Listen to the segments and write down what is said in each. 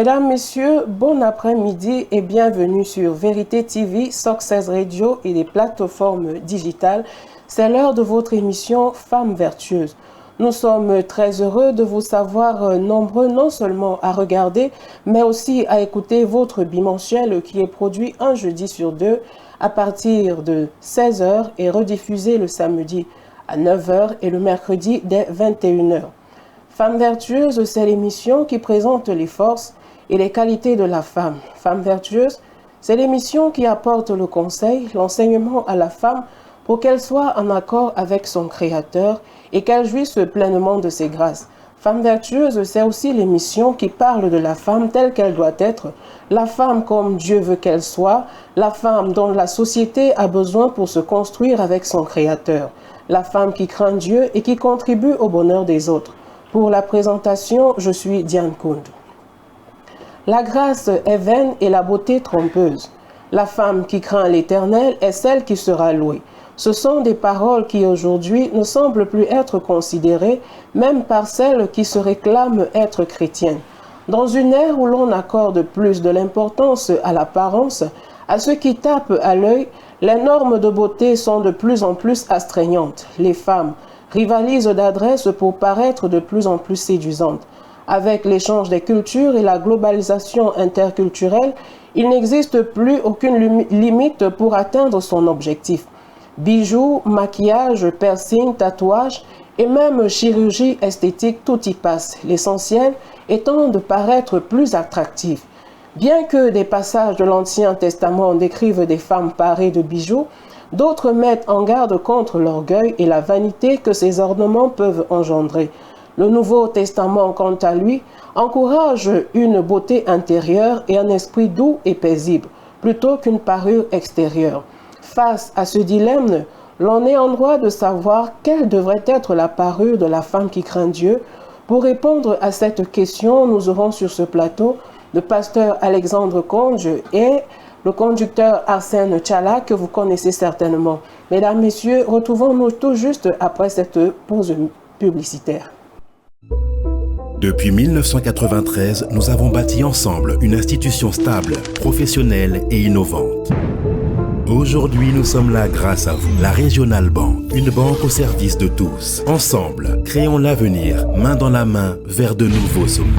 Mesdames, Messieurs, bon après-midi et bienvenue sur Vérité TV, Success Radio et les plateformes digitales. C'est l'heure de votre émission Femmes vertueuses. Nous sommes très heureux de vous savoir nombreux non seulement à regarder, mais aussi à écouter votre bimensuel qui est produit un jeudi sur deux à partir de 16 h et rediffusé le samedi à 9 h et le mercredi dès 21 h. Femmes vertueuses, c'est l'émission qui présente les forces et les qualités de la femme. Femmes vertueuses, c'est l'émission qui apporte le conseil, l'enseignement à la femme pour qu'elle soit en accord avec son Créateur et qu'elle jouisse pleinement de ses grâces. Femmes vertueuses, c'est aussi l'émission qui parle de la femme telle qu'elle doit être, la femme comme Dieu veut qu'elle soit, la femme dont la société a besoin pour se construire avec son Créateur, la femme qui craint Dieu et qui contribue au bonheur des autres. Pour la présentation, je suis Diane Kound. La grâce est vaine et la beauté trompeuse. La femme qui craint l'Éternel est celle qui sera louée. Ce sont des paroles qui aujourd'hui ne semblent plus être considérées, même par celles qui se réclament être chrétiennes. Dans une ère où l'on accorde plus de l'importance à l'apparence, à ce qui tape à l'œil, les normes de beauté sont de plus en plus astreignantes. Les femmes rivalisent d'adresse pour paraître de plus en plus séduisantes. Avec l'échange des cultures et la globalisation interculturelle, il n'existe plus aucune limite pour atteindre son objectif. Bijoux, maquillage, piercing, tatouage et même chirurgie esthétique, tout y passe. L'essentiel étant de paraître plus attractif. Bien que des passages de l'Ancien Testament décrivent des femmes parées de bijoux, d'autres mettent en garde contre l'orgueil et la vanité que ces ornements peuvent engendrer. Le Nouveau Testament, quant à lui, encourage une beauté intérieure et un esprit doux et paisible, plutôt qu'une parure extérieure. Face à ce dilemme, l'on est en droit de savoir quelle devrait être la parure de la femme qui craint Dieu. Pour répondre à cette question, nous aurons sur ce plateau le pasteur Alexandre Conge et le conducteur Arsène Tchala, que vous connaissez certainement. Mesdames, Messieurs, retrouvons-nous tout juste après cette pause publicitaire. Depuis 1993, nous avons bâti ensemble une institution stable, professionnelle et innovante. Aujourd'hui, nous sommes là grâce à vous. La Régionale Banque, une banque au service de tous. Ensemble, créons l'avenir, main dans la main, vers de nouveaux sommets.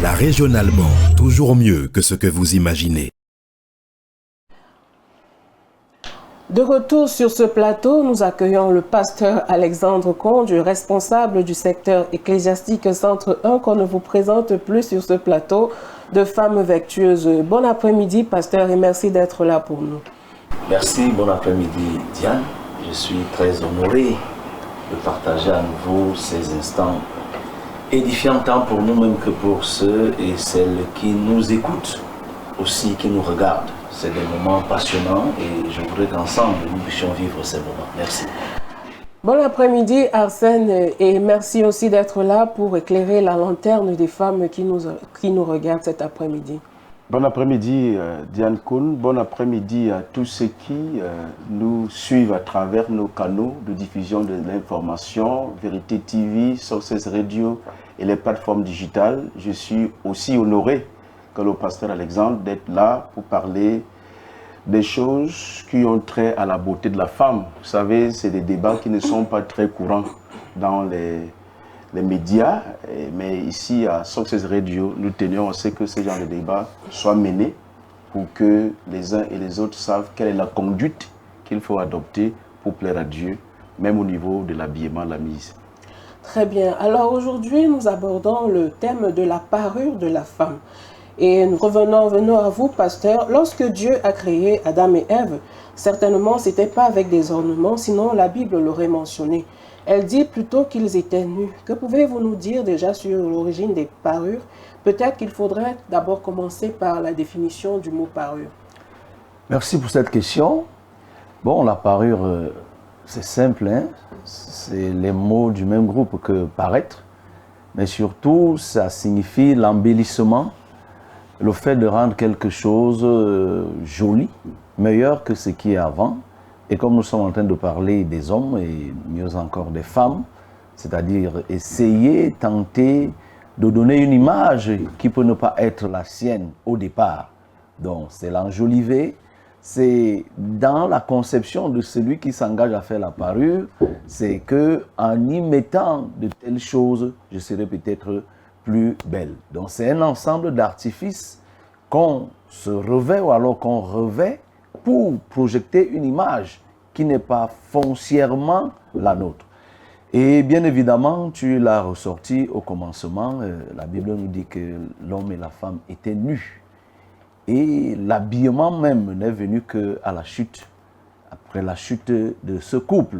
La Régionale Banque, toujours mieux que ce que vous imaginez. De retour sur ce plateau, nous accueillons le pasteur Alexandre Conge, responsable du secteur ecclésiastique Centre 1, qu'on ne vous présente plus sur ce plateau de femmes vertueuses. Bon après-midi, pasteur, et merci d'être là pour nous. Merci, bon après-midi, Diane. Je suis très honoré de partager à nouveau ces instants édifiants tant pour nous-mêmes que pour ceux et celles qui nous écoutent, aussi qui nous regardent. C'est des moments passionnants et je voudrais qu'ensemble nous puissions vivre ces moments. Merci. Bon après-midi Arsène et merci aussi d'être là pour éclairer la lanterne des femmes qui nous regardent cet après-midi. Bon après-midi Diane Kound, bon après-midi à tous ceux qui nous suivent à travers nos canaux de diffusion de l'information, Vérité TV, Success Radio et les plateformes digitales. Je suis aussi honoré que le pasteur Alexandre d'être là pour parler des choses qui ont trait à la beauté de la femme. Vous savez, c'est des débats qui ne sont pas très courants dans les médias, mais ici à Success Radio, nous tenions à ce que ce genre de débat soit mené pour que les uns et les autres savent quelle est la conduite qu'il faut adopter pour plaire à Dieu, même au niveau de l'habillement, la mise. Très bien. Alors aujourd'hui, nous abordons le thème de la parure de la femme. Et venons à vous, pasteur. Lorsque Dieu a créé Adam et Ève, certainement, ce n'était pas avec des ornements, sinon la Bible l'aurait mentionné. Elle dit plutôt qu'ils étaient nus. Que pouvez-vous nous dire déjà sur l'origine des parures? Peut-être qu'il faudrait d'abord commencer par la définition du mot parure. Merci pour cette question. Bon, la parure, c'est simple, hein? C'est les mots du même groupe que paraître, mais surtout, ça signifie l'embellissement, le fait de rendre quelque chose joli, meilleur que ce qui est avant. Et comme nous sommes en train de parler des hommes et mieux encore des femmes, c'est-à-dire essayer, tenter de donner une image qui peut ne pas être la sienne au départ. Donc c'est l'enjoliver, c'est dans la conception de celui qui s'engage à faire la parure, c'est qu'en y mettant de telles choses, je serai peut-être plus belle. Donc c'est un ensemble d'artifices qu'on se revêt ou alors qu'on revêt pour projeter une image qui n'est pas foncièrement la nôtre. Et bien évidemment, tu l'as ressorti au commencement, la Bible nous dit que l'homme et la femme étaient nus. Et l'habillement même n'est venu qu'à la chute, après la chute de ce couple.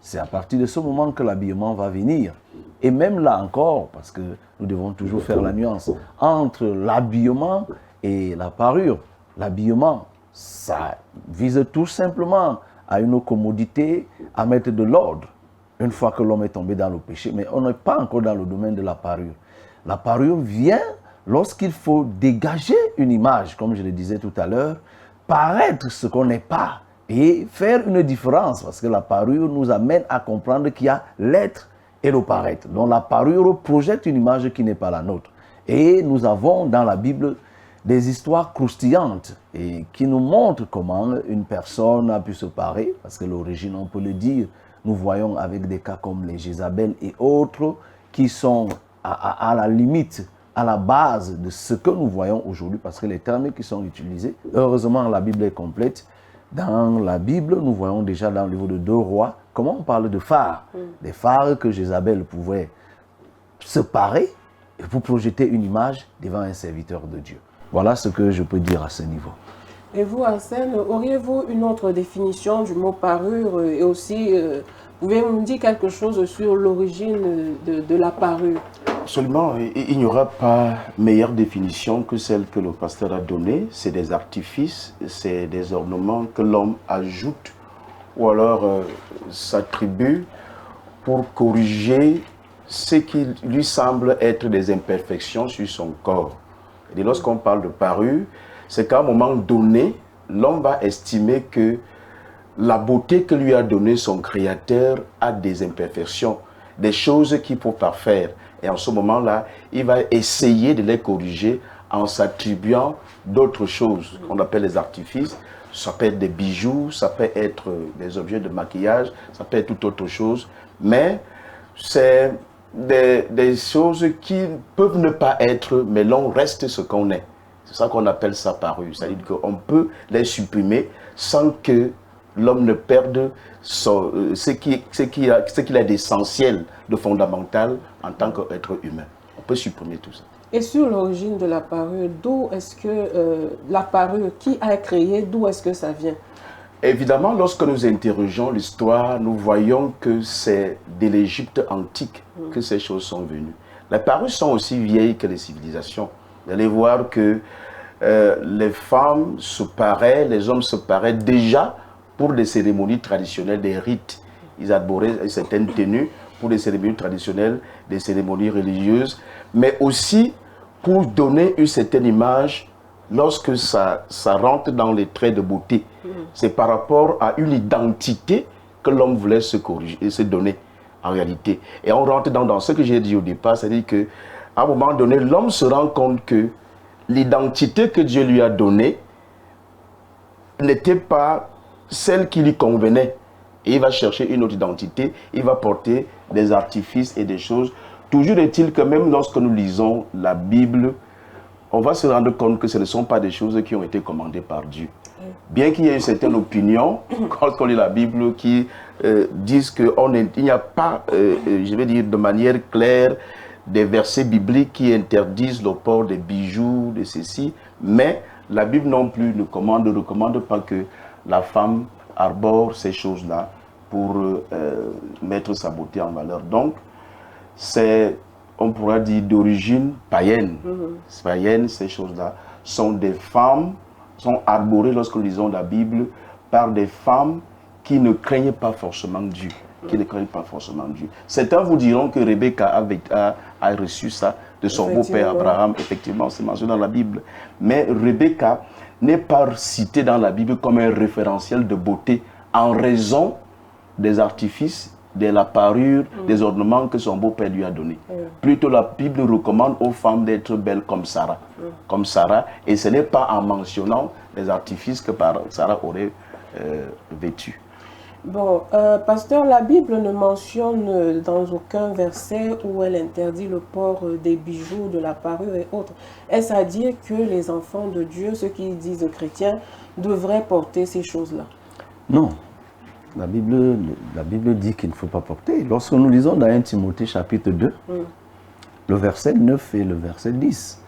C'est à partir de ce moment que l'habillement va venir. Et même là encore, parce que nous devons toujours faire la nuance entre l'habillement et la parure. L'habillement, ça vise tout simplement à une commodité, à mettre de l'ordre. Une fois que l'homme est tombé dans le péché, mais on n'est pas encore dans le domaine de la parure. La parure vient lorsqu'il faut dégager une image, comme je le disais tout à l'heure, paraître ce qu'on n'est pas et faire une différence, parce que la parure nous amène à comprendre qu'il y a l'être et le paraître. Donc la parure projette une image qui n'est pas la nôtre. Et nous avons dans la Bible des histoires croustillantes et qui nous montrent comment une personne a pu se parer, parce que l'origine, on peut le dire, nous voyons avec des cas comme les Jézabel et autres qui sont à la limite, à la base de ce que nous voyons aujourd'hui, parce que les termes qui sont utilisés, heureusement la Bible est complète. Dans la Bible, nous voyons déjà dans le livre de 2 Rois, comment on parle de phares, des phares que Jézabel pouvait se parer et pour projeter une image devant un serviteur de Dieu. Voilà ce que je peux dire à ce niveau. Et vous, Arsène, auriez-vous une autre définition du mot parure et aussi, pouvez-vous me dire quelque chose sur l'origine de la parure? Absolument, il n'y aura pas meilleure définition que celle que le pasteur a donnée. C'est des artifices, c'est des ornements que l'homme ajoute ou alors s'attribue pour corriger ce qui lui semble être des imperfections sur son corps. Et lorsqu'on parle de parure, c'est qu'à un moment donné, l'homme va estimer que la beauté que lui a donnée son Créateur a des imperfections, des choses qu'il faut parfaire. Et en ce moment-là, il va essayer de les corriger en s'attribuant d'autres choses qu'on appelle les artifices. Ça peut être des bijoux, ça peut être des objets de maquillage, ça peut être toute autre chose. Mais c'est des choses qui peuvent ne pas être, mais l'on reste ce qu'on est. C'est ça qu'on appelle ça parure. C'est-à-dire qu'on peut les supprimer sans que l'homme ne perde ce qu'il a d'essentiel, de fondamental en tant qu'être humain. On peut supprimer tout ça. Et sur l'origine de la parure, d'où est-ce que la parure, qui a créé, d'où est-ce que ça vient? Évidemment, lorsque nous interrogeons l'histoire, nous voyons que c'est de l'Égypte antique que ces choses sont venues. Les parures sont aussi vieilles que les civilisations. Vous allez voir que les femmes se paraient, les hommes se paraient déjà pour des cérémonies traditionnelles, des rites. Ils arboraient certaines tenues pour des cérémonies traditionnelles, des cérémonies religieuses, mais aussi pour donner une certaine image lorsque ça rentre dans les traits de beauté. C'est par rapport à une identité que l'homme voulait se corriger et se donner en réalité. Et on rentre dans ce que j'ai dit au départ, c'est-à-dire qu'à un moment donné, l'homme se rend compte que l'identité que Dieu lui a donnée n'était pas celle qui lui convenait. Et il va chercher une autre identité, il va porter des artifices et des choses. Toujours est-il que même lorsque nous lisons la Bible, on va se rendre compte que ce ne sont pas des choses qui ont été commandées par Dieu. Bien qu'il y ait une certaine opinion, quand on lit la Bible, qui disent qu'il n'y a pas, je vais dire de manière claire, des versets bibliques qui interdisent le port des bijoux, de ceci, mais la Bible non plus ne recommande pas que la femme arbore ces choses-là pour mettre sa beauté en valeur. Donc, c'est, on pourra dire, d'origine païenne. Païenne, ces choses-là sont des femmes, sont arborées lorsque nous lisons la Bible par des femmes qui ne craignaient pas forcément Dieu. qui ne craignent pas forcément Dieu. Certains vous diront que Rebecca a reçu ça de son beau-père Abraham. Effectivement, c'est mentionné dans la Bible. Mais Rebecca n'est pas citée dans la Bible comme un référentiel de beauté en raison des artifices, de la parure, des ornements que son beau-père lui a donnés. Plutôt, la Bible recommande aux femmes d'être belles comme Sarah. Et ce n'est pas en mentionnant les artifices que Sarah aurait vêtus. Bon, pasteur, la Bible ne mentionne dans aucun verset où elle interdit le port des bijoux, de la parure et autres. Est-ce à dire que les enfants de Dieu, ceux qui disent chrétiens, devraient porter ces choses-là? Non. La Bible dit qu'il ne faut pas porter. Lorsque nous lisons dans 1 Timothée chapitre 2, le verset 9 et le verset 10,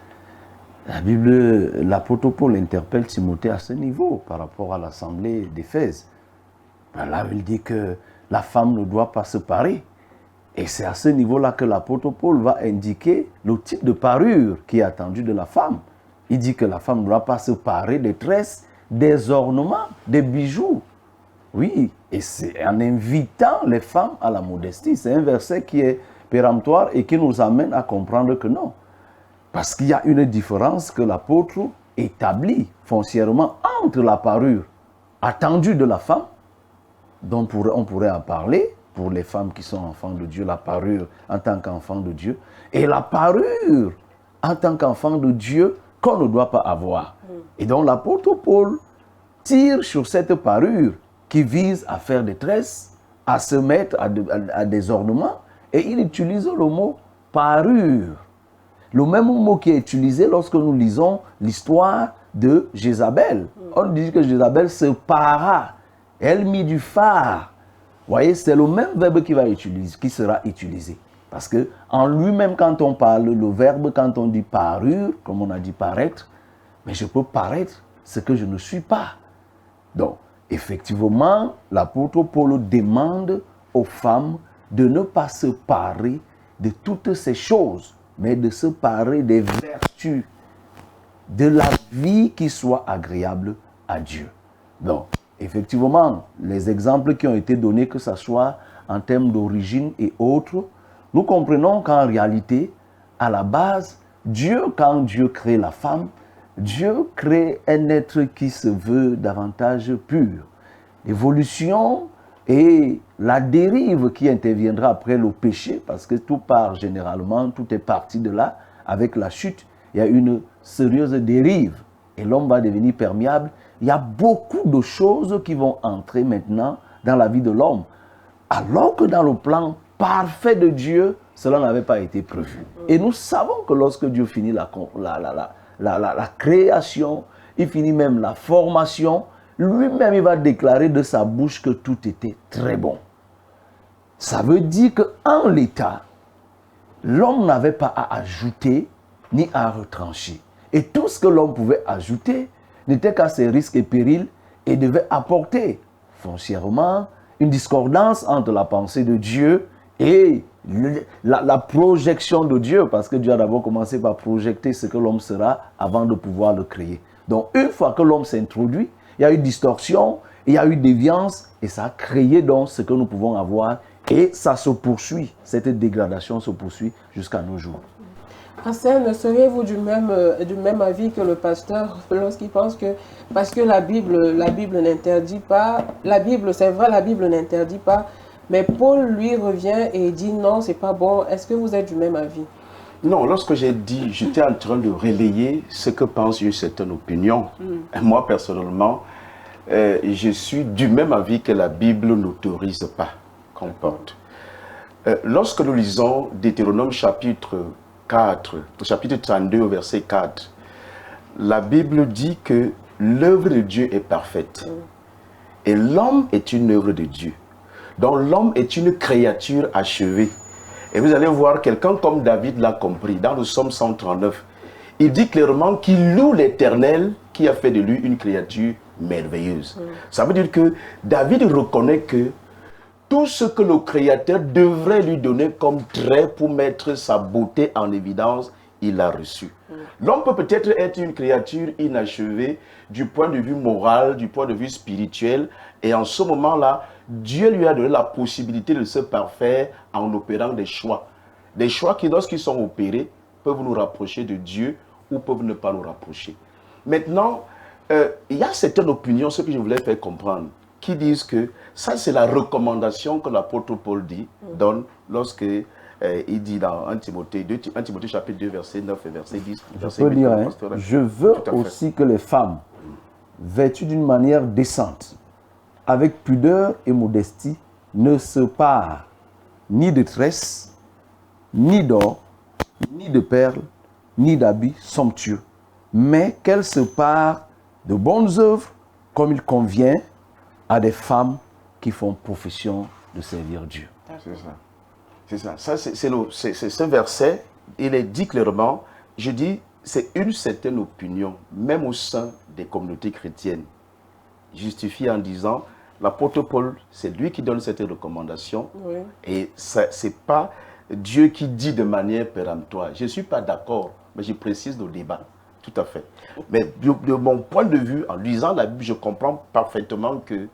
l'apôtre Paul interpelle Timothée à ce niveau par rapport à l'assemblée d'Éphèse. Là, il dit que la femme ne doit pas se parer. Et c'est à ce niveau-là que l'apôtre Paul va indiquer le type de parure qui est attendu de la femme. Il dit que la femme ne doit pas se parer des tresses, des ornements, des bijoux. Oui, et c'est en invitant les femmes à la modestie. C'est un verset qui est péremptoire et qui nous amène à comprendre que non. Parce qu'il y a une différence que l'apôtre établit foncièrement entre la parure attendue de la femme, dont on pourrait en parler, pour les femmes qui sont enfants de Dieu, la parure en tant qu'enfant de Dieu, et la parure en tant qu'enfant de Dieu qu'on ne doit pas avoir. Et donc l'apôtre Paul tire sur cette parure qui vise à faire des tresses, à se mettre à des ornements, et il utilise le mot parure. Le même mot qui est utilisé lorsque nous lisons l'histoire de Jézabel. On dit que Jézabel se para. Elle mit du phare. Vous voyez, c'est le même verbe qui sera utilisé. Parce que en lui-même, quand on parle, le verbe, quand on dit parure, comme on a dit paraître, mais je peux paraître ce que je ne suis pas. Donc, effectivement, l'apôtre Paul demande aux femmes de ne pas se parer de toutes ces choses, mais de se parer des vertus, de la vie qui soit agréable à Dieu. Donc, effectivement, les exemples qui ont été donnés, que ce soit en termes d'origine et autres, nous comprenons qu'en réalité, à la base, Dieu, quand Dieu crée la femme, Dieu crée un être qui se veut davantage pur. L'évolution et la dérive qui interviendra après le péché, parce que tout part généralement, tout est parti de là, avec la chute, il y a une sérieuse dérive et l'homme va devenir perméable. Il y a beaucoup de choses qui vont entrer maintenant dans la vie de l'homme, alors que dans le plan parfait de Dieu, cela n'avait pas été prévu. Et nous savons que lorsque Dieu finit la création, il finit même la formation, lui-même il va déclarer de sa bouche que tout était très bon. Ça veut dire qu'en l'état, l'homme n'avait pas à ajouter ni à retrancher. Et tout ce que l'homme pouvait ajouter n'était qu'à ses risques et périls et devait apporter foncièrement une discordance entre la pensée de Dieu et la projection de Dieu, parce que Dieu a d'abord commencé par projeter ce que l'homme sera avant de pouvoir le créer. Donc une fois que l'homme s'introduit, il y a eu distorsion, il y a eu déviance et ça a créé donc ce que nous pouvons avoir et ça se poursuit, cette dégradation se poursuit jusqu'à nos jours. Hassan, seriez-vous du même avis que le pasteur lorsqu'il pense que, parce que la Bible n'interdit pas, c'est vrai, la Bible n'interdit pas, mais Paul lui revient et dit non, c'est pas bon. Est-ce que vous êtes du même avis? Non, lorsque j'ai dit, j'étais en train de relayer ce que pense une certaine opinion. Moi, personnellement, je suis du même avis que la Bible n'autorise pas qu'on porte. Lorsque nous lisons Deutéronome chapitre 4, au chapitre 32, au verset 4, la Bible dit que l'œuvre de Dieu est parfaite. Et l'homme est une œuvre de Dieu. Donc l'homme est une créature achevée. Et vous allez voir, quelqu'un comme David l'a compris, dans le psaume 139, il dit clairement qu'il loue l'Éternel qui a fait de lui une créature merveilleuse. Ça veut dire que David reconnaît que tout ce que le Créateur devrait lui donner comme trait pour mettre sa beauté en évidence, il l'a reçu. L'homme peut peut-être être une créature inachevée du point de vue moral, du point de vue spirituel, et en ce moment-là, Dieu lui a donné la possibilité de se parfaire en opérant des choix. Des choix qui, lorsqu'ils sont opérés, peuvent nous rapprocher de Dieu ou peuvent ne pas nous rapprocher. Maintenant, il y a certaines opinions, ce que je voulais faire comprendre, qui disent que ça, c'est la recommandation que l'apôtre Paul donne lorsque il dit dans 1 Timothée chapitre 2, verset 9 et verset 10. Je peux dire, je veux aussi que les femmes, vêtues d'une manière décente, avec pudeur et modestie, ne se parent ni de tresses, ni d'or, ni de perles, ni d'habits somptueux, mais qu'elles se parent de bonnes œuvres comme il convient à des femmes qui font profession de servir Dieu. C'est ça. C'est ça. C'est ce verset, il est dit clairement, je dis, c'est une certaine opinion, même au sein des communautés chrétiennes, justifiée en disant, l'apôtre Paul, c'est lui qui donne cette recommandation, oui. Et ce n'est pas Dieu qui dit de manière péremptoire. Je ne suis pas d'accord, mais je précise le débat. Tout à fait. Mais de mon point de vue, en lisant la Bible, je comprends parfaitement que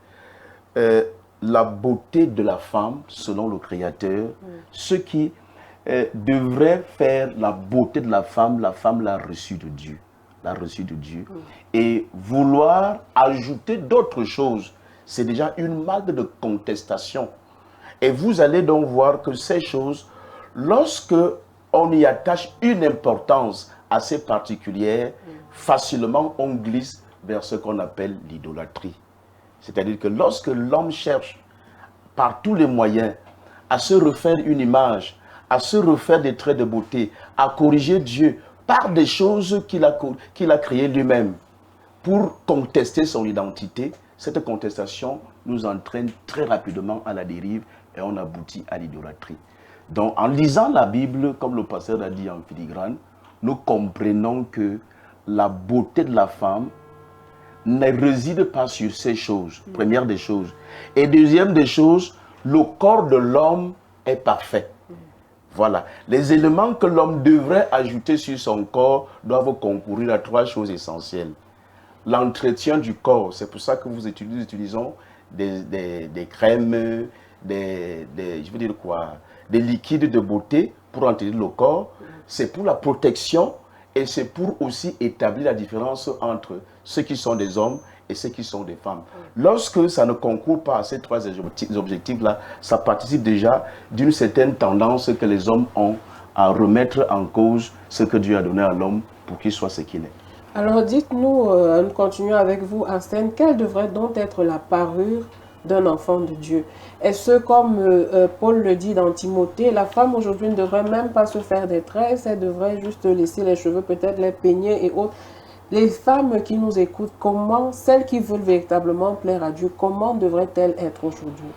la beauté de la femme, selon le Créateur, ce qui devrait faire la beauté de la femme l'a reçue de Dieu. L'a reçue de Dieu. Et vouloir ajouter d'autres choses, c'est déjà une marque de contestation. Et vous allez donc voir que ces choses, lorsque on y attache une importance assez particulière, facilement on glisse vers ce qu'on appelle l'idolâtrie. C'est-à-dire que lorsque l'homme cherche par tous les moyens à se refaire une image, à se refaire des traits de beauté, à corriger Dieu par des choses qu'il a créées lui-même pour contester son identité, cette contestation nous entraîne très rapidement à la dérive et on aboutit à l'idolâtrie. Donc en lisant la Bible, comme le pasteur a dit en filigrane, nous comprenons que la beauté de la femme ne réside pas sur ces choses, première des choses. Et deuxième des choses, le corps de l'homme est parfait. Voilà. Les éléments que l'homme devrait ajouter sur son corps doivent concourir à trois choses essentielles. L'entretien du corps, c'est pour ça que nous utilisons des crèmes, je veux dire quoi, des liquides de beauté pour entretenir le corps. C'est pour la protection et c'est pour aussi établir la différence entre ceux qui sont des hommes et ceux qui sont des femmes. Lorsque ça ne concourt pas à ces trois objectifs-là, ça participe déjà d'une certaine tendance que les hommes ont à remettre en cause ce que Dieu a donné à l'homme pour qu'il soit ce qu'il est. Alors dites-nous, nous continuons avec vous, Arsène, quelle devrait donc être la parure d'un enfant de Dieu? Est-ce comme Paul le dit dans Timothée, la femme aujourd'hui ne devrait même pas se faire des tresses, elle devrait juste laisser les cheveux, peut-être les peigner et autres. Les femmes qui nous écoutent, comment, celles qui veulent véritablement plaire à Dieu, comment devraient-elles être aujourd'hui?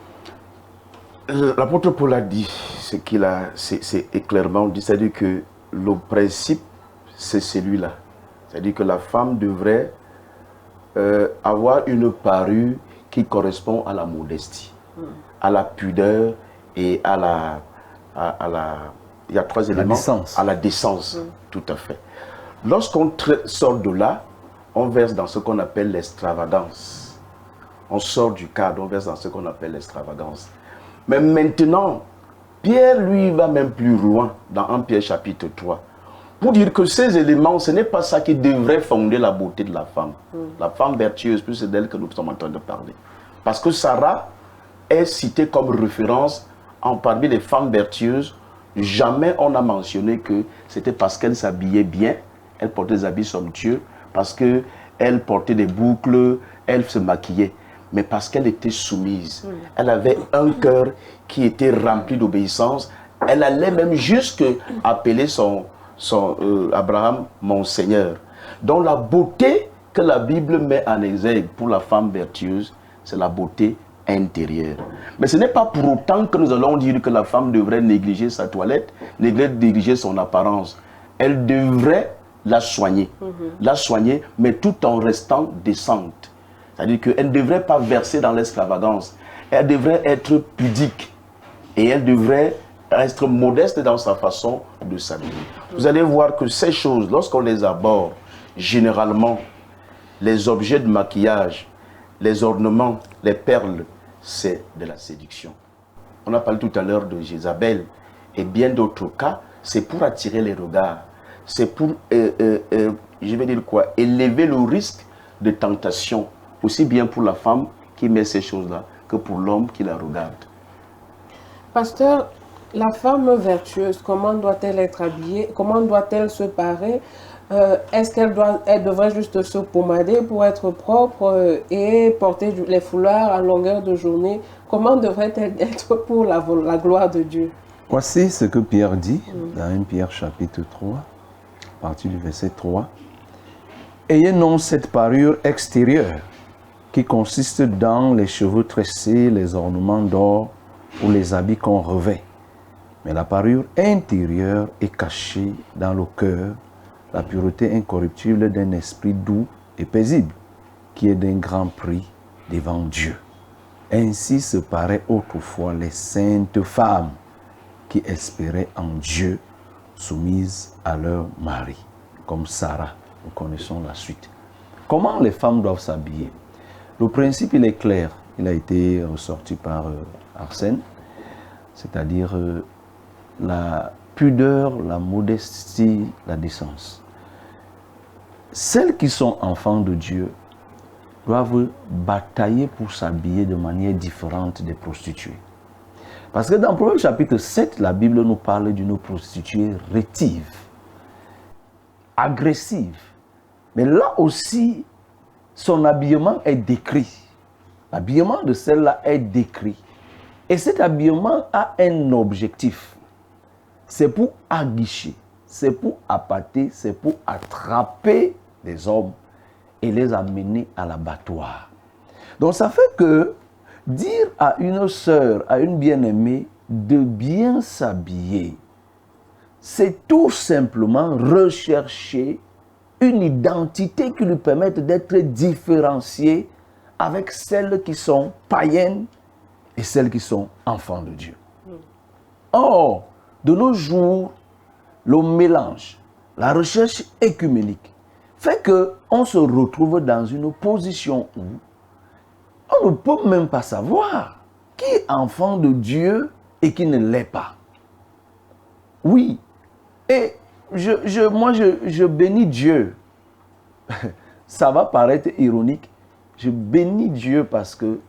L'apôtre Paul a dit ce qu'il a, c'est clairement dit, c'est-à-dire que le principe, c'est celui-là. C'est-à-dire que la femme devrait avoir une parure qui correspond à la modestie, à la pudeur et à la il y a trois éléments, à la décence, tout à fait. Lorsqu'on sort de là, on verse dans ce qu'on appelle l'extravagance. On sort du cadre, on verse dans ce qu'on appelle l'extravagance. Mais maintenant, Pierre, lui, va même plus loin dans 1 Pierre chapitre 3. Pour dire que ces éléments, ce n'est pas ça qui devrait fonder la beauté de la femme. La femme vertueuse, plus c'est d'elle que nous sommes en train de parler. Parce que Sarah est citée comme référence parmi les femmes vertueuses. Jamais on a mentionné que c'était parce qu'elle s'habillait bien, elle portait des habits somptueux, parce qu'elle portait des boucles, elle se maquillait, mais parce qu'elle était soumise. Elle avait un cœur qui était rempli d'obéissance. Elle allait même jusqu'à appeler Abraham, mon Seigneur. Donc la beauté que la Bible met en exergue pour la femme vertueuse, c'est la beauté intérieure. Mais ce n'est pas pour autant que nous allons dire que la femme devrait négliger sa toilette, négliger son apparence. Elle devrait la soigner, mais tout en restant décente. C'est-à-dire qu'elle ne devrait pas verser dans l'extravagance. Elle devrait être pudique et elle devrait être modeste dans sa façon de s'habiller. Vous allez voir que ces choses, lorsqu'on les aborde, généralement, les objets de maquillage, les ornements, les perles, c'est de la séduction. On a parlé tout à l'heure de Jézabel et bien d'autres cas, c'est pour attirer les regards. C'est pour, je vais dire quoi, élever le risque de tentation, aussi bien pour la femme qui met ces choses-là que pour l'homme qui la regarde. Pasteur, la femme vertueuse, comment doit-elle être habillée? Comment doit-elle se parer? Est-ce qu'elle devrait juste se pommader pour être propre et porter les foulards à longueur de journée? Comment devrait-elle être pour la gloire de Dieu? Voici ce que Pierre dit dans 1 Pierre chapitre 3, à partir du verset 3. Ayez non cette parure extérieure qui consiste dans les cheveux tressés, les ornements d'or ou les habits qu'on revêt. Mais la parure intérieure est cachée dans le cœur, la pureté incorruptible d'un esprit doux et paisible, qui est d'un grand prix devant Dieu. Ainsi se paraient autrefois les saintes femmes qui espéraient en Dieu, soumises à leur mari, comme Sarah. Nous connaissons la suite. Comment les femmes doivent s'habiller? Le principe, il est clair. Il a été ressorti par Arsène, c'est-à-dire la pudeur, la modestie, la décence. Celles qui sont enfants de Dieu doivent batailler pour s'habiller de manière différente des prostituées. Parce que dans Proverbe chapitre 7, la Bible nous parle d'une prostituée rétive, agressive. Mais là aussi, son habillement est décrit. L'habillement de celle-là est décrit. Et cet habillement a un objectif. C'est pour aguicher, c'est pour appâter, c'est pour attraper les hommes et les amener à l'abattoir. Donc ça fait que dire à une sœur, à une bien-aimée, de bien s'habiller, c'est tout simplement rechercher une identité qui lui permette d'être différenciée avec celles qui sont païennes et celles qui sont enfants de Dieu. Or, de nos jours, le mélange, la recherche écuménique fait qu'on se retrouve dans une position où on ne peut même pas savoir qui est enfant de Dieu et qui ne l'est pas. Oui, et moi je bénis Dieu. Ça va paraître ironique. Je bénis Dieu parce que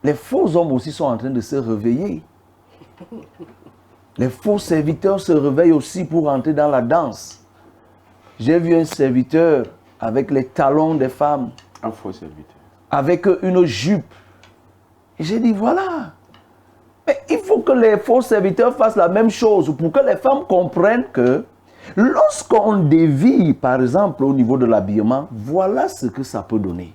les faux hommes aussi sont en train de se réveiller. Les faux serviteurs se réveillent aussi pour entrer dans la danse. J'ai vu un serviteur avec les talons des femmes. Un faux serviteur. Avec une jupe. Et j'ai dit, voilà. Mais il faut que les faux serviteurs fassent la même chose pour que les femmes comprennent que lorsqu'on dévie, par exemple, au niveau de l'habillement, voilà ce que ça peut donner.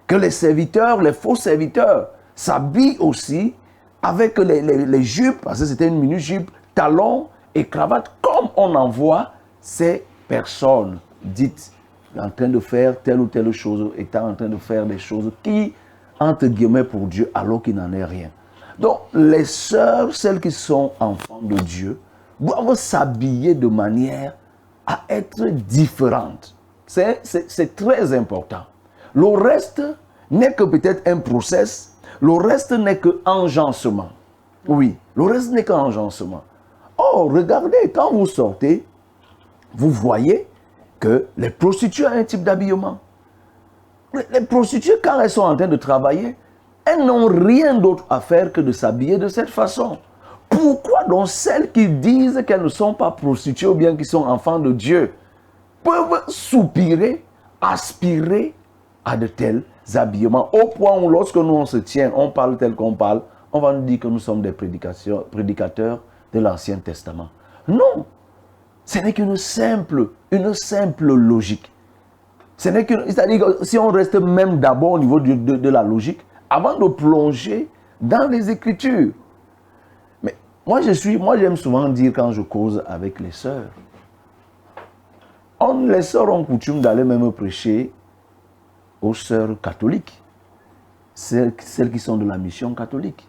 Que les serviteurs, les faux serviteurs, s'habillent aussi avec les jupes, parce que c'était une mini-jupe, talons et cravates, comme on en voit ces personnes dites en train de faire telle ou telle chose, étant en train de faire des choses qui, entre guillemets, pour Dieu, alors qu'il n'en est rien. Donc, les sœurs, celles qui sont enfants de Dieu, doivent s'habiller de manière à être différentes. C'est très important. Le reste n'est que peut-être un process, le reste n'est que enjancement. Oui, le reste n'est qu'enjancement. Oh, regardez, quand vous sortez, vous voyez que les prostituées ont un type d'habillement. Les prostituées, quand elles sont en train de travailler, elles n'ont rien d'autre à faire que de s'habiller de cette façon. Pourquoi donc celles qui disent qu'elles ne sont pas prostituées ou bien qui sont enfants de Dieu peuvent soupirer, aspirer à de tels habillements, au point où lorsque nous on se tient, on parle tel qu'on parle, on va nous dire que nous sommes des prédicateurs de l'Ancien Testament. Non, ce n'est qu'une simple logique. C'est-à-dire que si on reste même d'abord au niveau de la logique, avant de plonger dans les Écritures. Mais moi j'aime souvent dire quand je cause avec les sœurs, les sœurs ont coutume d'aller même prêcher aux sœurs catholiques, celles qui sont de la mission catholique.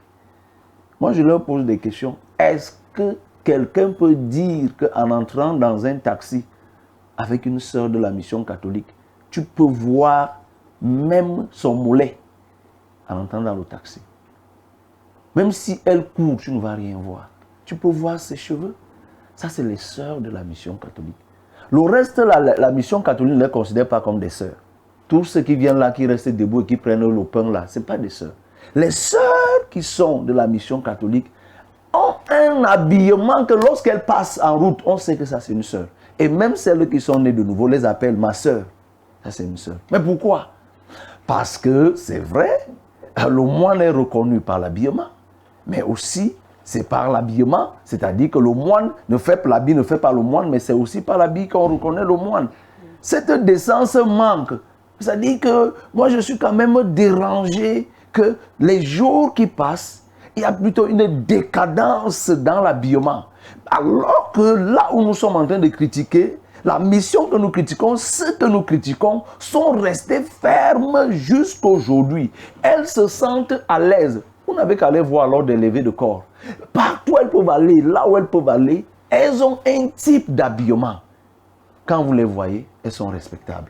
Moi, je leur pose des questions. Est-ce que quelqu'un peut dire qu'en entrant dans un taxi avec une sœur de la mission catholique, tu peux voir même son mollet en entrant dans le taxi? Même si elle court, tu ne vas rien voir. Tu peux voir ses cheveux. Ça, c'est les sœurs de la mission catholique. Le reste, la mission catholique ne les considère pas comme des sœurs. Tous ceux qui viennent là, qui restent debout et qui prennent le pain là, ce n'est pas des sœurs. Les sœurs qui sont de la mission catholique ont un habillement que lorsqu'elles passent en route, on sait que ça c'est une sœur. Et même celles qui sont nées de nouveau les appellent ma sœur. Ça c'est une sœur. Mais pourquoi? Parce que c'est vrai, le moine est reconnu par l'habillement, mais aussi c'est par l'habillement, c'est-à-dire que le moine l'habit ne fait pas le moine, mais c'est aussi par l'habit qu'on reconnaît le moine. Cette décence manque. C'est-à-dire que moi je suis quand même dérangé que les jours qui passent, il y a plutôt une décadence dans l'habillement. Alors que là où nous sommes en train de critiquer, la mission que nous critiquons, ceux que nous critiquons sont restés fermes jusqu'aujourd'hui. Elles se sentent à l'aise. Vous n'avez qu'à aller voir lors des levées de corps. Partout où elles peuvent aller, là où elles peuvent aller, elles ont un type d'habillement. Quand vous les voyez, elles sont respectables.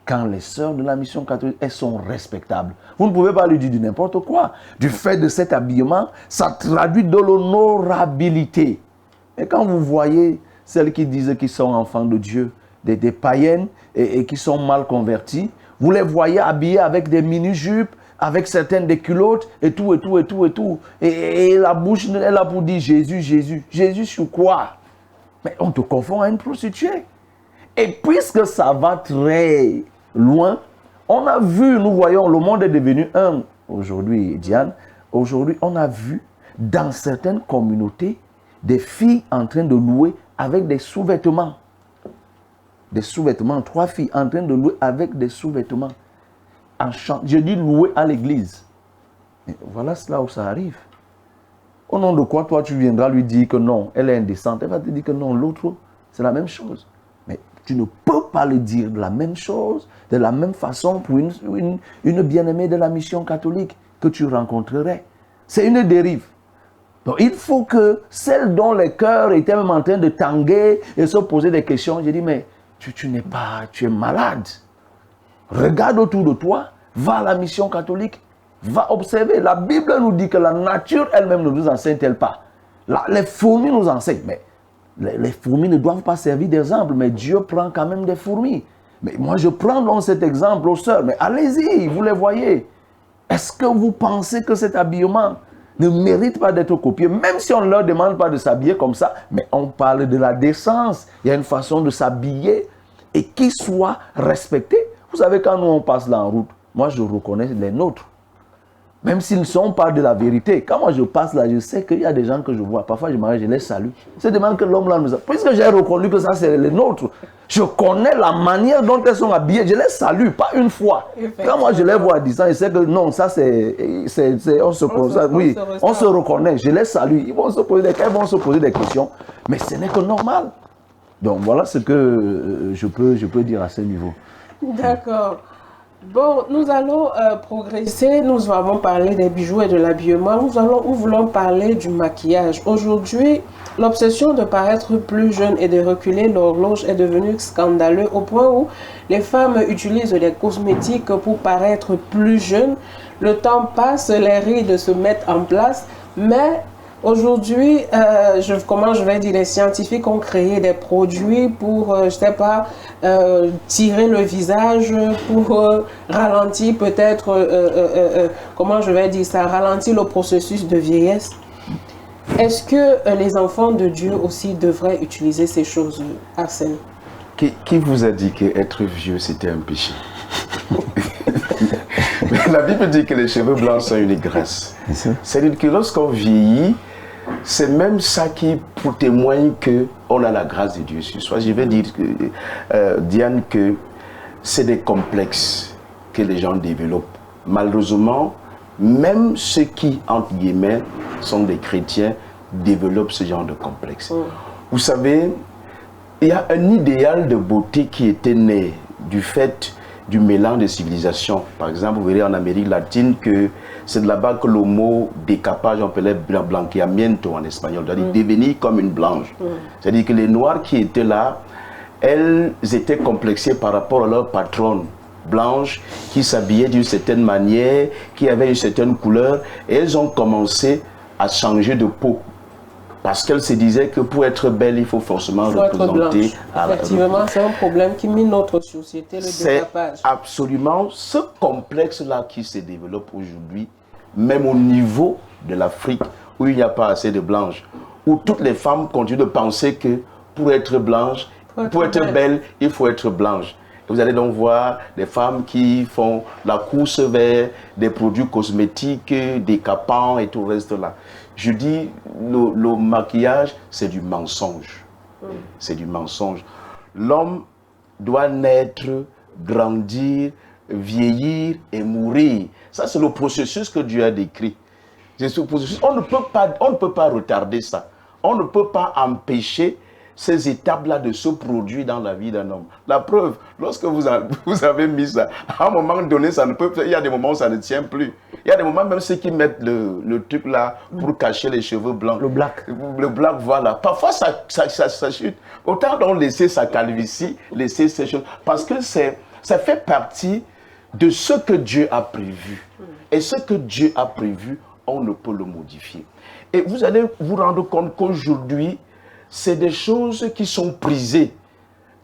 Quand les sœurs de la mission catholique, elles sont respectables. Vous ne pouvez pas lui dire du n'importe quoi. Du fait de cet habillement, ça traduit de l'honorabilité. Et quand vous voyez celles qui disent qu'ils sont enfants de Dieu, des païennes et qui sont mal converties, vous les voyez habillées avec des mini-jupes, avec certaines des culottes et tout, et tout, et tout, et tout. Et la bouche, elle a pour dire Jésus, Jésus. Jésus sur quoi? Mais on te confond à une prostituée. Et puisque ça va très loin, on a vu, nous voyons, le monde est devenu un. Aujourd'hui, Diane, aujourd'hui, on a vu dans certaines communautés des filles en train de louer avec des sous-vêtements. Des sous-vêtements, 3 filles en train de louer avec des sous-vêtements. Je dis louer à l'église. Et voilà là où ça arrive. Au nom de quoi, toi, tu viendras lui dire que non, elle est indécente. Elle va te dire que non, l'autre, c'est la même chose. Mais tu ne peux pas le dire de la même chose, de la même façon pour une bien-aimée de la mission catholique que tu rencontrerais. C'est une dérive. Donc il faut que celles dont les cœurs étaient même en train de tanguer et se poser des questions, j'ai dit, mais tu n'es pas, tu es malade. Regarde autour de toi, va à la mission catholique, va observer. La Bible nous dit que la nature elle-même ne nous enseigne-t-elle pas. Les fourmis nous enseignent, mais les fourmis ne doivent pas servir d'exemple, mais Dieu prend quand même des fourmis. Mais moi je prends donc cet exemple aux sœurs, mais allez-y, vous les voyez. Est-ce que vous pensez que cet habillement ne mérite pas d'être copié, même si on ne leur demande pas de s'habiller comme ça, mais on parle de la décence. Il y a une façon de s'habiller et qui soit respectée. Vous savez, quand nous on passe là en route, moi je reconnais les nôtres. Même s'ils ne sont pas de la vérité. Quand moi je passe là, je sais qu'il y a des gens que je vois. Parfois je m'arrête, je les salue. C'est demande que l'homme là nous a... Puisque j'ai reconnu que ça c'est les nôtres, je connais la manière dont elles sont habillées. Je les salue, pas une fois. Quand moi je les vois à distance, je sais que non, ça c'est... On se reconnaît. Je les salue. Elles vont se poser des questions. Mais ce n'est que normal. Donc voilà ce que je peux dire à ce niveau. D'accord. Bon, nous allons progresser. Nous avons parlé des bijoux et de l'habillement. Nous voulons parler du maquillage. Aujourd'hui, l'obsession de paraître plus jeune et de reculer l'horloge est devenue scandaleuse au point où les femmes utilisent des cosmétiques pour paraître plus jeunes. Le temps passe, les rides se mettent en place, mais aujourd'hui, comment je vais dire, les scientifiques ont créé des produits pour, je sais pas, tirer le visage, pour ralentir peut-être, comment je vais dire ça, ralentir le processus de vieillesse. Est-ce que les enfants de Dieu aussi devraient utiliser ces choses, Arsène? Qui vous a dit qu'être vieux c'était un péché? La Bible dit que les cheveux blancs sont une grâce. C'est-à-dire que lorsqu'on vieillit, c'est même ça qui témoigne qu'on a la grâce de Dieu sur soi. Je vais dire, Diane, que c'est des complexes que les gens développent. Malheureusement, même ceux qui, entre guillemets, sont des chrétiens, développent ce genre de complexe. Vous savez, il y a un idéal de beauté qui était né du fait du mélange de civilisations. Par exemple, vous verrez en Amérique latine que C'est de là-bas que le mot décapage, on appelait blanqueamiento en espagnol, c'est-à-dire devenir comme une blanche. C'est-à-dire que les Noirs qui étaient là, elles étaient complexées par rapport à leur patronne blanche, qui s'habillaient d'une certaine manière, qui avait une certaine couleur, et elles ont commencé à changer de peau. Parce qu'elles se disaient que pour être belle, il faut forcément représenter... Effectivement, c'est un problème qui mine notre société, le décapage. C'est absolument ce complexe-là qui se développe aujourd'hui, même au niveau de l'Afrique, où il n'y a pas assez de blanches, où toutes les femmes continuent de penser que pour être blanche, pour être belle, il faut être blanche. Et vous allez donc voir des femmes qui font la course vers des produits cosmétiques, décapants et tout le reste là. Je dis, le maquillage, c'est du mensonge. C'est du mensonge. L'homme doit naître, grandir, vieillir et mourir. Ça, c'est le processus que Dieu a décrit. Ce processus, on ne peut pas retarder ça. On ne peut pas empêcher ces étapes-là de se produire dans la vie d'un homme. La preuve, lorsque vous avez mis ça, à un moment donné, ça ne peut, il y a des moments où ça ne tient plus. Il y a des moments, même ceux qui mettent le truc là pour cacher les cheveux blancs. Le black. Le black, voilà. Parfois, ça chute. Autant donc laisser sa calvitie, laisser ces choses. Parce que ça fait partie de ce que Dieu a prévu. Et ce que Dieu a prévu, on ne peut le modifier. Et vous allez vous rendre compte qu'aujourd'hui, c'est des choses qui sont prisées.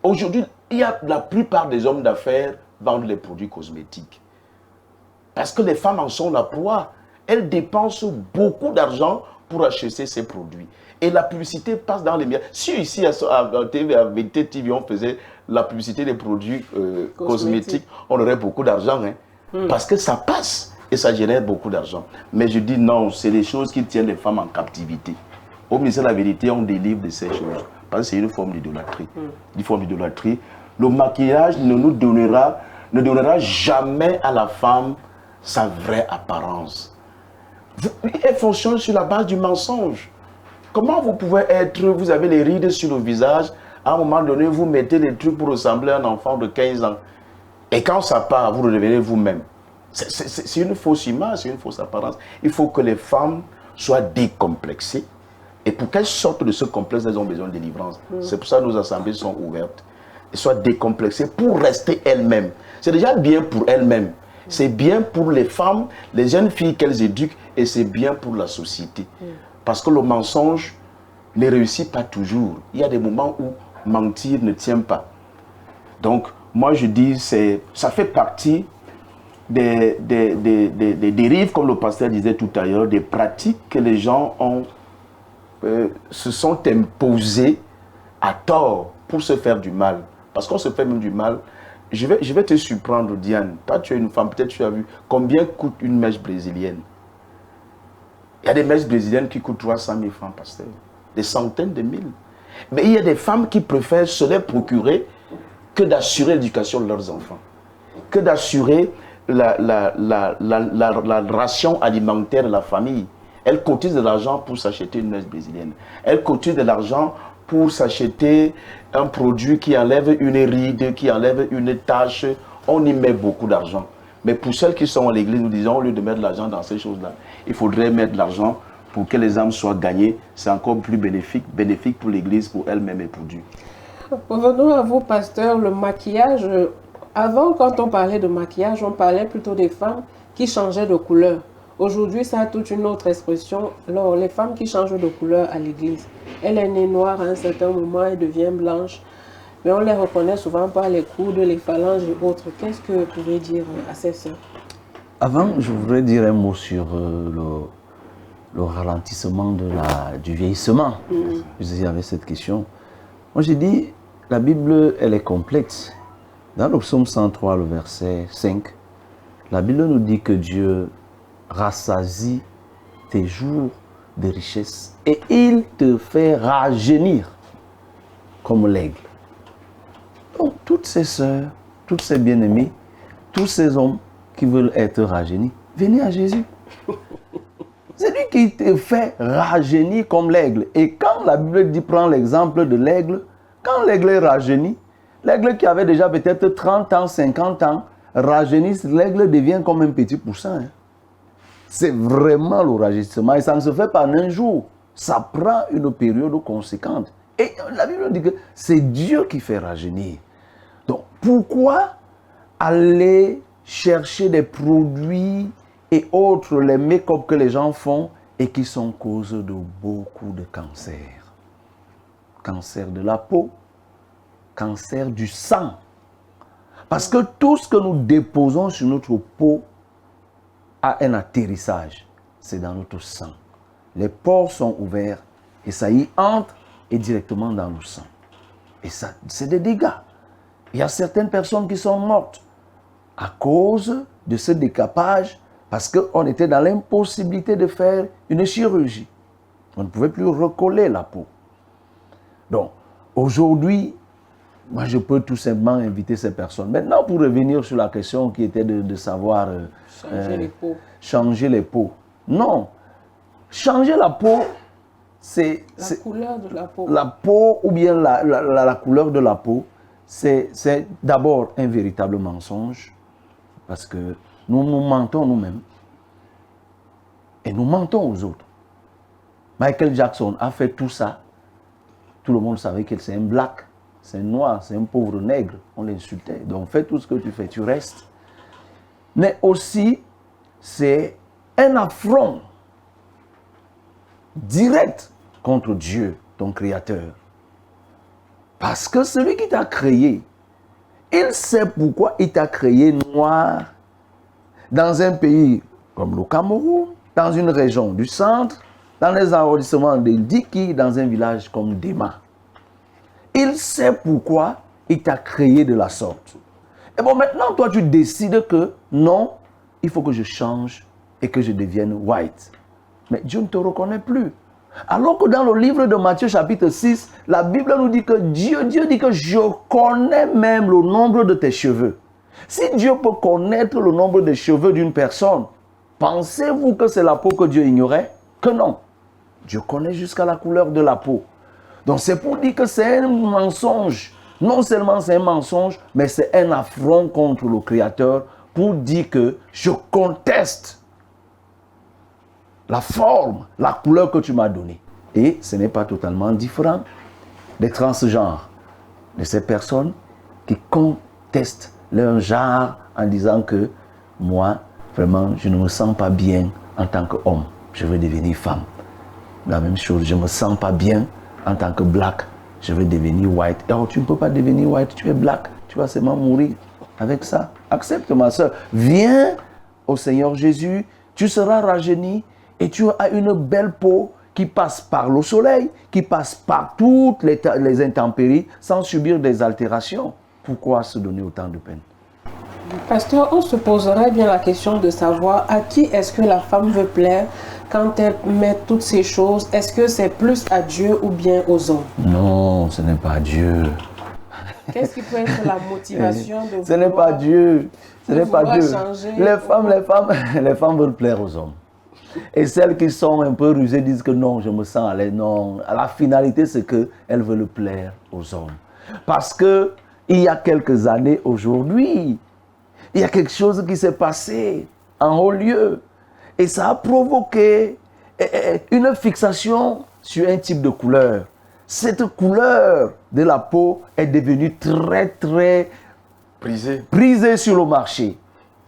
Aujourd'hui, la plupart des hommes d'affaires vendent les produits cosmétiques. Parce que les femmes en sont la proie. Elles dépensent beaucoup d'argent pour acheter ces produits. Et la publicité passe dans les médias. Si ici, à VT TV, on faisait la publicité des produits cosmétiques, on aurait beaucoup d'argent. Parce que ça passe et ça génère beaucoup d'argent. Mais je dis non, c'est les choses qui tiennent les femmes en captivité. Au ministère de la vérité, on délivre de ces choses. Parce que c'est une forme d'idolâtrie. Une forme d'idolâtrie. Le maquillage ne donnera jamais à la femme sa vraie apparence. Elle fonctionne sur la base du mensonge. Comment vous pouvez vous avez les rides sur le visage, à un moment donné, vous mettez les trucs pour ressembler à un enfant de 15 ans. Et quand ça part, vous redevenez vous-même. C'est une fausse image, c'est une fausse apparence. Il faut que les femmes soient décomplexées. Et pour qu'elles sortent de ce complexe, elles ont besoin de délivrance. C'est pour ça que nos assemblées sont ouvertes. Elles soient décomplexées pour rester elles-mêmes. C'est déjà bien pour elles-mêmes. C'est bien pour les femmes, les jeunes filles qu'elles éduquent, et c'est bien pour la société. Parce que le mensonge ne réussit pas toujours. Il y a des moments où mentir ne tient pas. Donc, moi je dis, ça fait partie des dérives, comme le pasteur disait tout à l'heure, des pratiques que les gens se sont imposées à tort pour se faire du mal. Parce qu'on se fait même du mal. Je vais te surprendre, Diane. Toi, tu es une femme, peut-être tu as vu combien coûte une mèche brésilienne. Il y a des mèches brésiliennes qui coûtent 300 000 francs, pasteur. Des centaines de mille. Mais il y a des femmes qui préfèrent se les procurer que d'assurer l'éducation de leurs enfants. Que d'assurer la ration alimentaire de la famille. Elles cotisent de l'argent pour s'acheter une mèche brésilienne. Elles cotisent de l'argent pour s'acheter un produit qui enlève une ride, qui enlève une tache. On y met beaucoup d'argent. Mais pour celles qui sont à l'église, nous disons, au lieu de mettre de l'argent dans ces choses-là, il faudrait mettre de l'argent pour que les âmes soient gagnées. C'est encore plus bénéfique pour l'église, pour elle-même et pour Dieu. Revenons à vous, pasteur, le maquillage. Avant, quand on parlait de maquillage, on parlait plutôt des femmes qui changeaient de couleur. Aujourd'hui, ça a toute une autre expression. Alors, les femmes qui changent de couleur à l'église, elle est née noire à un certain moment, elle devient blanche. Mais on les reconnaît souvent par les coudes, les phalanges et autres. Qu'est-ce que vous pouvez dire à ces sœurs? Avant, je voudrais dire un mot sur le ralentissement du vieillissement. Vous avez cette question. Moi, j'ai dit, la Bible, elle est complète. Dans le psaume 103, le verset 5, la Bible nous dit que Dieu rassasie tes jours de richesse et il te fait rajeunir comme l'aigle. Donc, toutes ces sœurs, toutes ces bien-aimés, tous ces hommes qui veulent être rajeunis, venez à Jésus. C'est lui qui te fait rajeunir comme l'aigle. Et quand la Bible dit, prends l'exemple de l'aigle, quand l'aigle est rajeuni, l'aigle qui avait déjà peut-être 30 ans, 50 ans, rajeunit, l'aigle devient comme un petit poussin. c'est vraiment le rajeunissement. Et ça ne se fait pas en un jour. Ça prend une période conséquente. Et la Bible dit que c'est Dieu qui fait rajeunir. Donc, pourquoi aller chercher des produits et autres, les make-up que les gens font et qui sont cause de beaucoup de cancers? Cancer de la peau, cancer du sang. Parce que tout ce que nous déposons sur notre peau a un atterrissage. C'est dans notre sang. Les pores sont ouverts et ça y entre et directement dans le sang. Et ça, c'est des dégâts. Il y a certaines personnes qui sont mortes à cause de ce décapage parce qu'on était dans l'impossibilité de faire une chirurgie. On ne pouvait plus recoller la peau. Donc, aujourd'hui, moi, je peux tout simplement inviter ces personnes. Maintenant, pour revenir sur la question qui était de savoir... Changer les peaux. Changer les peaux. Non. Changer la peau, c'est... La couleur de la peau. La peau ou bien la couleur de la peau, c'est d'abord un véritable mensonge. Parce que nous nous mentons nous-mêmes. Et nous mentons aux autres. Michael Jackson a fait tout ça. Tout le monde savait que c'est un black. C'est un noir, c'est un pauvre nègre. On l'insultait. Donc fais tout ce que tu fais, tu restes. Mais aussi, c'est un affront direct contre Dieu, ton Créateur. Parce que celui qui t'a créé, il sait pourquoi il t'a créé noir dans un pays comme le Cameroun, dans une région du centre, dans les arrondissements de Diki, dans un village comme Dema. Il sait pourquoi il t'a créé de la sorte. Et bon, maintenant, toi, tu décides que non, il faut que je change et que je devienne white. Mais Dieu ne te reconnaît plus. Alors que dans le livre de Matthieu chapitre 6, la Bible nous dit que Dieu dit que je connais même le nombre de tes cheveux. Si Dieu peut connaître le nombre de cheveux d'une personne, pensez-vous que c'est la peau que Dieu ignorait? Que non. Dieu connaît jusqu'à la couleur de la peau. Donc c'est pour dire que c'est un mensonge. Non seulement c'est un mensonge, mais c'est un affront contre le Créateur pour dire que je conteste la forme, la couleur que tu m'as donnée. Et ce n'est pas totalement différent des transgenres, de ces personnes qui contestent leur genre en disant que moi, vraiment, je ne me sens pas bien en tant qu'homme. Je veux devenir femme. La même chose, je ne me sens pas bien en tant que black. Je veux devenir white. Alors, tu ne peux pas devenir white, tu es black. Tu vas seulement mourir avec ça. Accepte, ma soeur. Viens au Seigneur Jésus, tu seras rajeuni et tu as une belle peau qui passe par le soleil, qui passe par toutes les intempéries sans subir des altérations. Pourquoi se donner autant de peine? Pasteur, on se poserait bien la question de savoir à qui est-ce que la femme veut plaire quand elle met toutes ces choses. Est-ce que c'est plus à Dieu ou bien aux hommes? Non, ce n'est pas Dieu. Qu'est-ce qui peut être la motivation de Ce n'est pas Dieu. Ce n'est pas Dieu. Changer? Les femmes veulent plaire aux hommes. Et celles qui sont un peu rusées disent que non, je me sens à l'aise. Non, la finalité, c'est qu'elles veulent plaire aux hommes. Parce que il y a quelques années, aujourd'hui, il y a quelque chose qui s'est passé en haut lieu. Et ça a provoqué une fixation sur un type de couleur. Cette couleur de la peau est devenue très, très prisée sur le marché.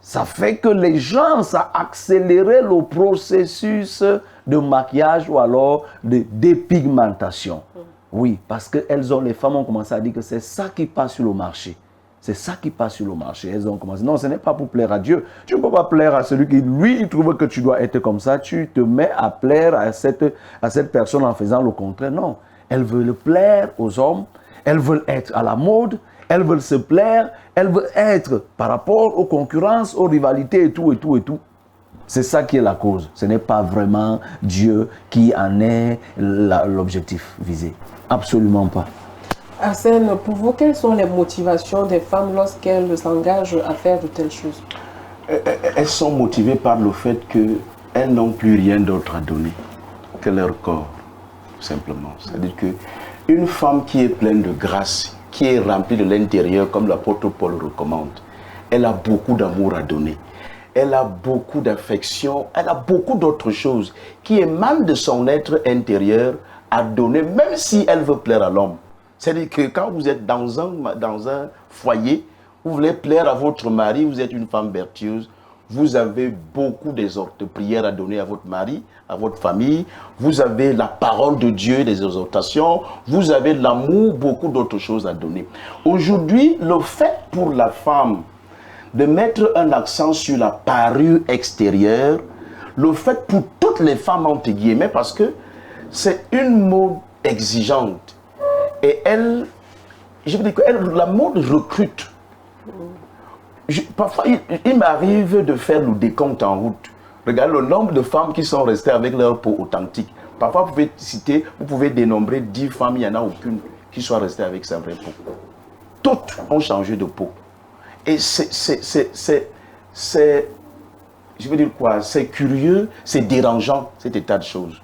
Ça fait que les gens, ça a accéléré le processus de maquillage ou alors de dépigmentation. Oui, parce que les femmes ont commencé à dire que c'est ça qui passe sur le marché. C'est ça qui passe sur le marché. Elles ont commencé. Non, ce n'est pas pour plaire à Dieu. Tu ne peux pas plaire à celui qui, lui, il trouve que tu dois être comme ça. Tu te mets à plaire à cette personne en faisant le contraire. Non. Elles veulent plaire aux hommes. Elles veulent être à la mode. Elles veulent se plaire. Elles veulent être par rapport aux concurrences, aux rivalités et tout, et tout, et tout. C'est ça qui est la cause. Ce n'est pas vraiment Dieu qui en est l'objectif visé. Absolument pas. Arsène, pour vous, quelles sont les motivations des femmes lorsqu'elles s'engagent à faire de telles choses? Elles sont motivées par le fait qu'elles n'ont plus rien d'autre à donner que leur corps, simplement. C'est-à-dire qu'une femme qui est pleine de grâce, qui est remplie de l'intérieur, comme l'apôtre Paul recommande, elle a beaucoup d'amour à donner. elle a beaucoup d'affection, elle a beaucoup d'autres choses qui émanent de son être intérieur à donner, même si elle veut plaire à l'homme. C'est-à-dire que quand vous êtes dans un foyer, vous voulez plaire à votre mari, vous êtes une femme vertueuse, vous avez beaucoup de prières à donner à votre mari, à votre famille, vous avez la parole de Dieu, des exhortations, vous avez l'amour, beaucoup d'autres choses à donner. Aujourd'hui, le fait pour la femme de mettre un accent sur la parure extérieure, le fait pour toutes les femmes entre guillemets, parce que c'est une mode exigeante. Et elle, je veux dire que la mode recrute. Parfois, il m'arrive de faire le décompte en route. Regardez le nombre de femmes qui sont restées avec leur peau authentique. Parfois, vous pouvez dénombrer 10 femmes, il n'y en a aucune qui soit restée avec sa vraie peau. Toutes ont changé de peau. Et je veux dire quoi, c'est curieux, c'est dérangeant, cet état de choses.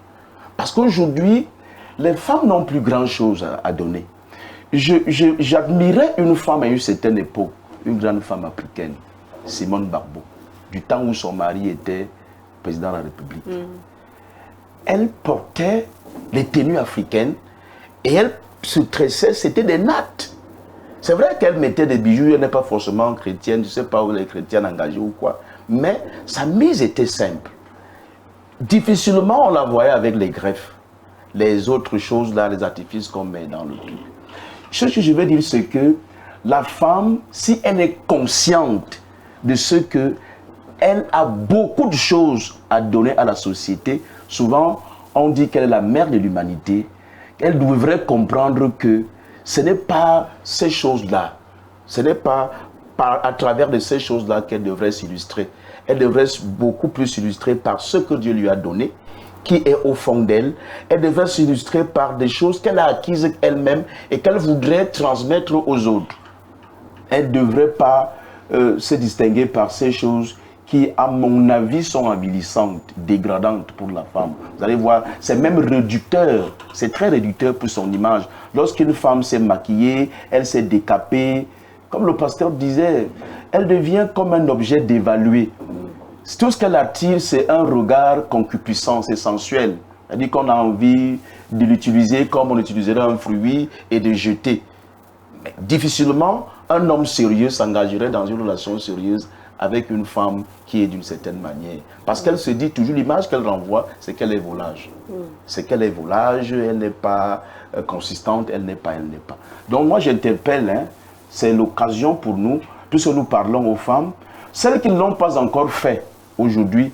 Parce qu'aujourd'hui, les femmes n'ont plus grand-chose à donner. J'admirais une femme à une certaine époque, une grande femme africaine, Simone Barbeau, du temps où son mari était président de la République. Elle portait les tenues africaines et elle se tressait, c'était des nattes. C'est vrai qu'elle mettait des bijoux, elle n'est pas forcément chrétienne, je ne sais pas où elle est chrétienne engagée ou quoi, mais sa mise était simple. Difficilement on la voyait avec les greffes, les autres choses là, les artifices qu'on met dans le truc. Ce que je veux dire, c'est que la femme, si elle est consciente de ce que elle a beaucoup de choses à donner à la société, souvent on dit qu'elle est la mère de l'humanité, elle devrait comprendre que ce n'est pas ces choses-là, ce n'est pas à travers de ces choses-là qu'elle devrait s'illustrer. Elle devrait beaucoup plus s'illustrer par ce que Dieu lui a donné, qui est au fond d'elle. Elle devrait s'illustrer par des choses qu'elle a acquises elle-même et qu'elle voudrait transmettre aux autres. Elle ne devrait pas se distinguer par ces choses qui, à mon avis, sont avilissantes, dégradantes pour la femme. Vous allez voir, c'est même réducteur, c'est très réducteur pour son image. Lorsqu'une femme s'est maquillée, elle s'est décapée, comme le pasteur disait, elle devient comme un objet dévalué. Tout ce qu'elle attire, c'est un regard concupiscent, c'est sensuel. C'est-à-dire qu'on a envie de l'utiliser comme on utiliserait un fruit et de jeter. Mais difficilement, un homme sérieux s'engagerait dans une relation sérieuse avec une femme qui est d'une certaine manière. Parce qu'elle se dit toujours, l'image qu'elle renvoie, c'est qu'elle est volage. C'est qu'elle est volage, elle n'est pas consistante, elle n'est pas. Donc moi j'interpelle, c'est l'occasion pour nous, puisque nous parlons aux femmes, celles qui ne l'ont pas encore fait aujourd'hui,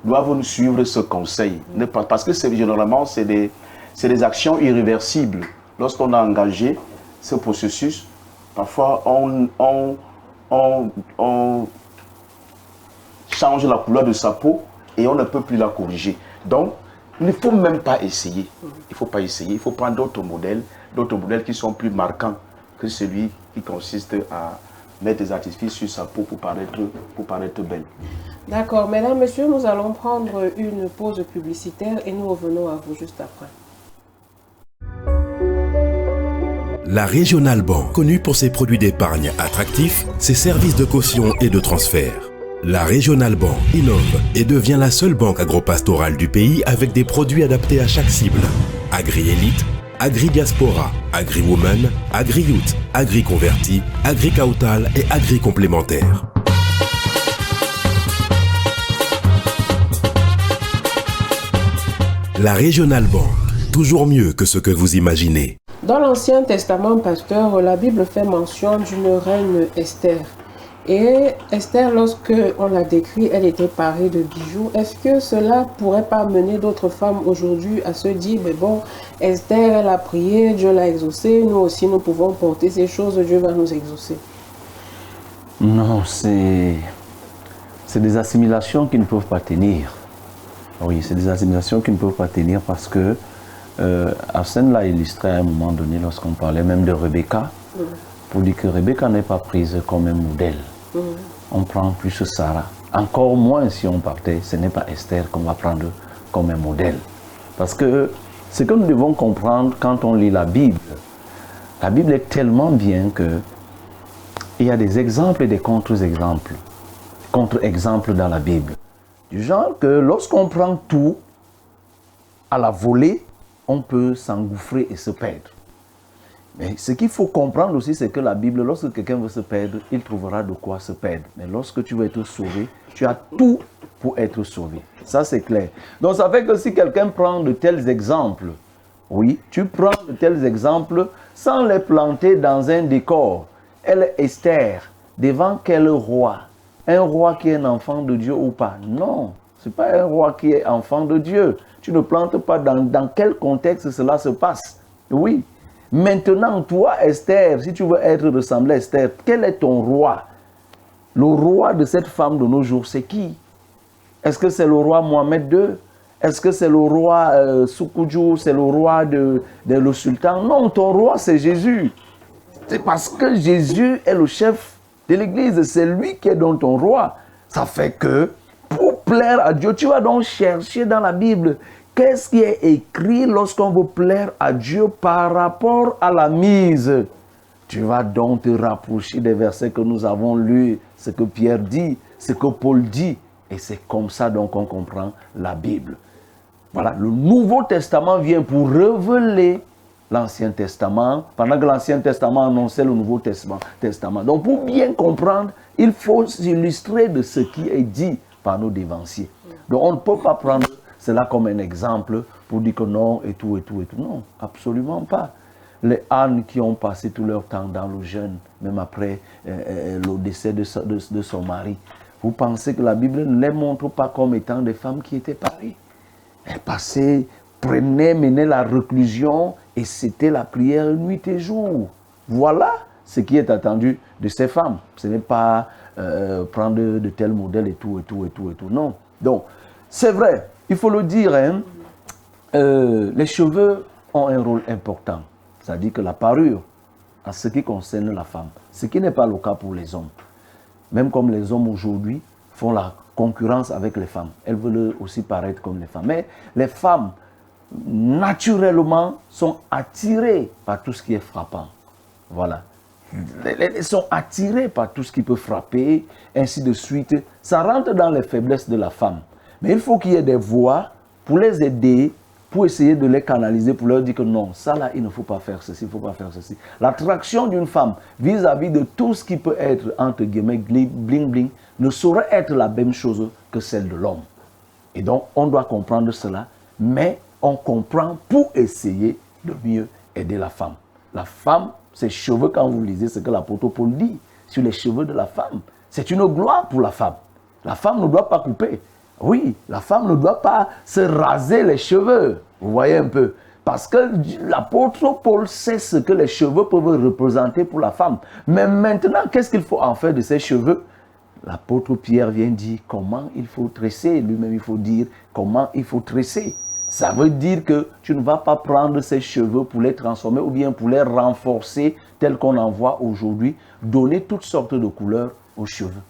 doivent nous suivre ce conseil. Parce que généralement, c'est des actions irréversibles. Lorsqu'on a engagé ce processus, parfois on change la couleur de sa peau et on ne peut plus la corriger. Donc, il ne faut même pas essayer. Il ne faut pas essayer. Il faut prendre d'autres modèles qui sont plus marquants que celui qui consiste à mettre des artifices sur sa peau pour paraître belle. D'accord. Mesdames, Messieurs, nous allons prendre une pause publicitaire et nous revenons à vous juste après. La Régionale Banque, connue pour ses produits d'épargne attractifs, ses services de caution et de transfert. La Régionale Banque innove et devient la seule banque agropastorale du pays avec des produits adaptés à chaque cible. Agri-élite, Agri-diaspora, Agri-woman, Agri-youth, Agri-converti, Agri-kautal et Agri-complémentaire. La Régionale Banque, toujours mieux que ce que vous imaginez. Dans l'Ancien Testament, pasteur, la Bible fait mention d'une reine Esther. Et Esther, lorsque on la décrit, elle était parée de bijoux. Est-ce que cela pourrait pas mener d'autres femmes aujourd'hui à se dire, mais bon, Esther, elle a prié, Dieu l'a exaucée, nous aussi nous pouvons porter ces choses, Dieu va nous exaucer? Non, c'est des assimilations qui ne peuvent pas tenir. Oui, c'est des assimilations qui ne peuvent pas tenir parce que Arsène l'a illustré à un moment donné lorsqu'on parlait même de Rebecca, pour dire que Rebecca n'est pas prise comme un modèle. On prend plus Sarah. Encore moins si on partait, ce n'est pas Esther qu'on va prendre comme un modèle. Parce que ce que nous devons comprendre quand on lit la Bible est tellement bien que il y a des exemples et des contre-exemples. contre-exemples dans la Bible. Du genre que lorsqu'on prend tout à la volée, on peut s'engouffrer et se perdre. Mais ce qu'il faut comprendre aussi, c'est que la Bible, lorsque quelqu'un veut se perdre, il trouvera de quoi se perdre. Mais lorsque tu veux être sauvé, tu as tout pour être sauvé. Ça, c'est clair. Donc, ça fait que si quelqu'un prend de tels exemples, oui, tu prends de tels exemples sans les planter dans un décor. Elle est Esther, devant quel roi? Un roi qui est un enfant de Dieu ou pas? Non, ce n'est pas un roi qui est enfant de Dieu. Tu ne plantes pas dans quel contexte cela se passe. Oui. Maintenant, toi, Esther, si tu veux être ressemblé à Esther, quel est ton roi? Le roi de cette femme de nos jours, c'est qui? Est-ce que c'est le roi Mohamed II? Est-ce que c'est le roi Soukoudjou? C'est le roi le sultan? Non, ton roi, c'est Jésus. C'est parce que Jésus est le chef de l'église. C'est lui qui est donc ton roi. Ça fait que, pour plaire à Dieu, tu vas donc chercher dans la Bible qu'est-ce qui est écrit lorsqu'on veut plaire à Dieu par rapport à la mise. Tu vas donc te rapprocher des versets que nous avons lus, ce que Pierre dit, ce que Paul dit. Et c'est comme ça donc qu'on comprend la Bible. Voilà, le Nouveau Testament vient pour révéler l'Ancien Testament, pendant que l'Ancien Testament annonçait le Nouveau Testament. Donc pour bien comprendre, il faut s'illustrer de ce qui est dit par nos dévanciers. Donc on ne peut pas prendre cela comme un exemple pour dire que non, et tout, et tout, et tout. Non, absolument pas. Les ânes qui ont passé tout leur temps dans le jeûne, même après le décès de son mari, vous pensez que la Bible ne les montre pas comme étant des femmes qui étaient parées? Elles passaient, menaient la reclusion et c'était la prière nuit et jour. Voilà ce qui est attendu de ces femmes. Ce n'est pas prendre de tels modèles et tout, et tout, et tout, et tout. Non. Donc, c'est vrai, il faut le dire, hein, les cheveux ont un rôle important. C'est-à-dire que la parure, en ce qui concerne la femme, ce qui n'est pas le cas pour les hommes. Même comme les hommes aujourd'hui font la concurrence avec les femmes. Elles veulent aussi paraître comme les femmes. Mais les femmes, naturellement, sont attirées par tout ce qui est frappant. Voilà. Elles sont attirées par tout ce qui peut frapper, ainsi de suite. Ça rentre dans les faiblesses de la femme. Mais il faut qu'il y ait des voies pour les aider, pour essayer de les canaliser, pour leur dire que non, ça là, il ne faut pas faire ceci, il ne faut pas faire ceci. L'attraction d'une femme vis-à-vis de tout ce qui peut être, entre guillemets, bling-bling, ne saurait être la même chose que celle de l'homme. Et donc, on doit comprendre cela, mais on comprend pour essayer de mieux aider la femme. La femme, ses cheveux, quand vous lisez ce que l'apôtre Paul dit sur les cheveux de la femme, c'est une gloire pour la femme. La femme ne doit pas couper. Oui, la femme ne doit pas se raser les cheveux. Vous voyez un peu. Parce que l'apôtre Paul sait ce que les cheveux peuvent représenter pour la femme. Mais maintenant, qu'est-ce qu'il faut en faire de ces cheveux? L'apôtre Pierre vient dire comment il faut tresser. Lui-même, il faut dire comment il faut tresser. Ça veut dire que tu ne vas pas prendre ces cheveux pour les transformer ou bien pour les renforcer tels qu'on en voit aujourd'hui. Donner toutes sortes de couleurs aux cheveux.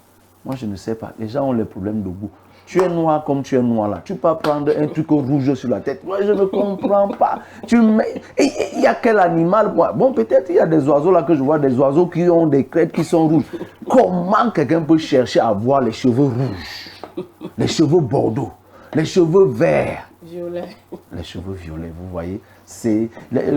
Moi, je ne sais pas. Les gens ont les problèmes de goût. Tu es noir comme tu es noir là. Tu peux pas prendre un truc rouge sur la tête. Moi, je ne comprends pas. Il y a quel animal? Bon, peut-être il y a des oiseaux là que je vois, des oiseaux qui ont des crêtes qui sont rouges. Comment quelqu'un peut chercher à avoir les cheveux rouges, les cheveux bordeaux, les cheveux verts, violet, les cheveux violets, vous voyez? C'est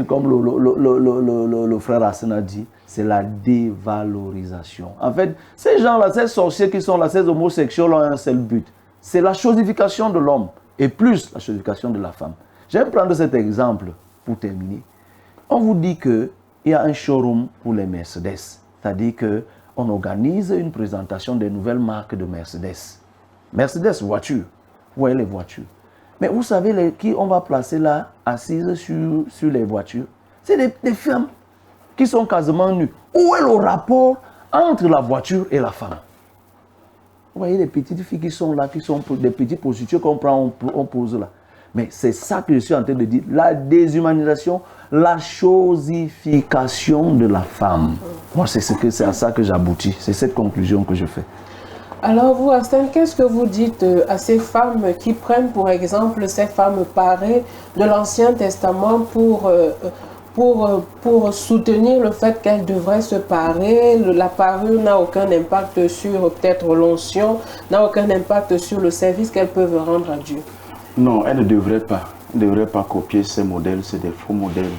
comme le frère Hassan a dit, c'est la dévalorisation. En fait, ces gens-là, ces sorciers qui sont là, ces homosexuels ont un seul but. C'est la chosification de l'homme et plus la chosification de la femme. J'aime prendre cet exemple pour terminer. On vous dit qu'il y a un showroom pour les Mercedes. C'est-à-dire qu'on organise une présentation des nouvelles marques de Mercedes. Mercedes, voiture. Vous voyez les voitures. Mais vous savez qui on va placer là, assises sur les voitures? C'est des femmes qui sont quasiment nues. Où est le rapport entre la voiture et la femme? Vous voyez les petites filles qui sont là, qui sont des petites prostituées qu'on prend, on pose là. Mais c'est ça que je suis en train de dire. La déshumanisation, la chosification de la femme. Moi, c'est à ça que j'aboutis. C'est cette conclusion que je fais. Alors vous, Astin, qu'est-ce que vous dites à ces femmes qui prennent, pour exemple, ces femmes parées de l'Ancien Testament pour soutenir le fait qu'elles devraient se parer. La parure n'a aucun impact sur peut-être l'onction, n'a aucun impact sur le service qu'elles peuvent rendre à Dieu. Non, elles ne devraient pas. Elles ne devraient pas copier ces modèles, c'est des faux modèles.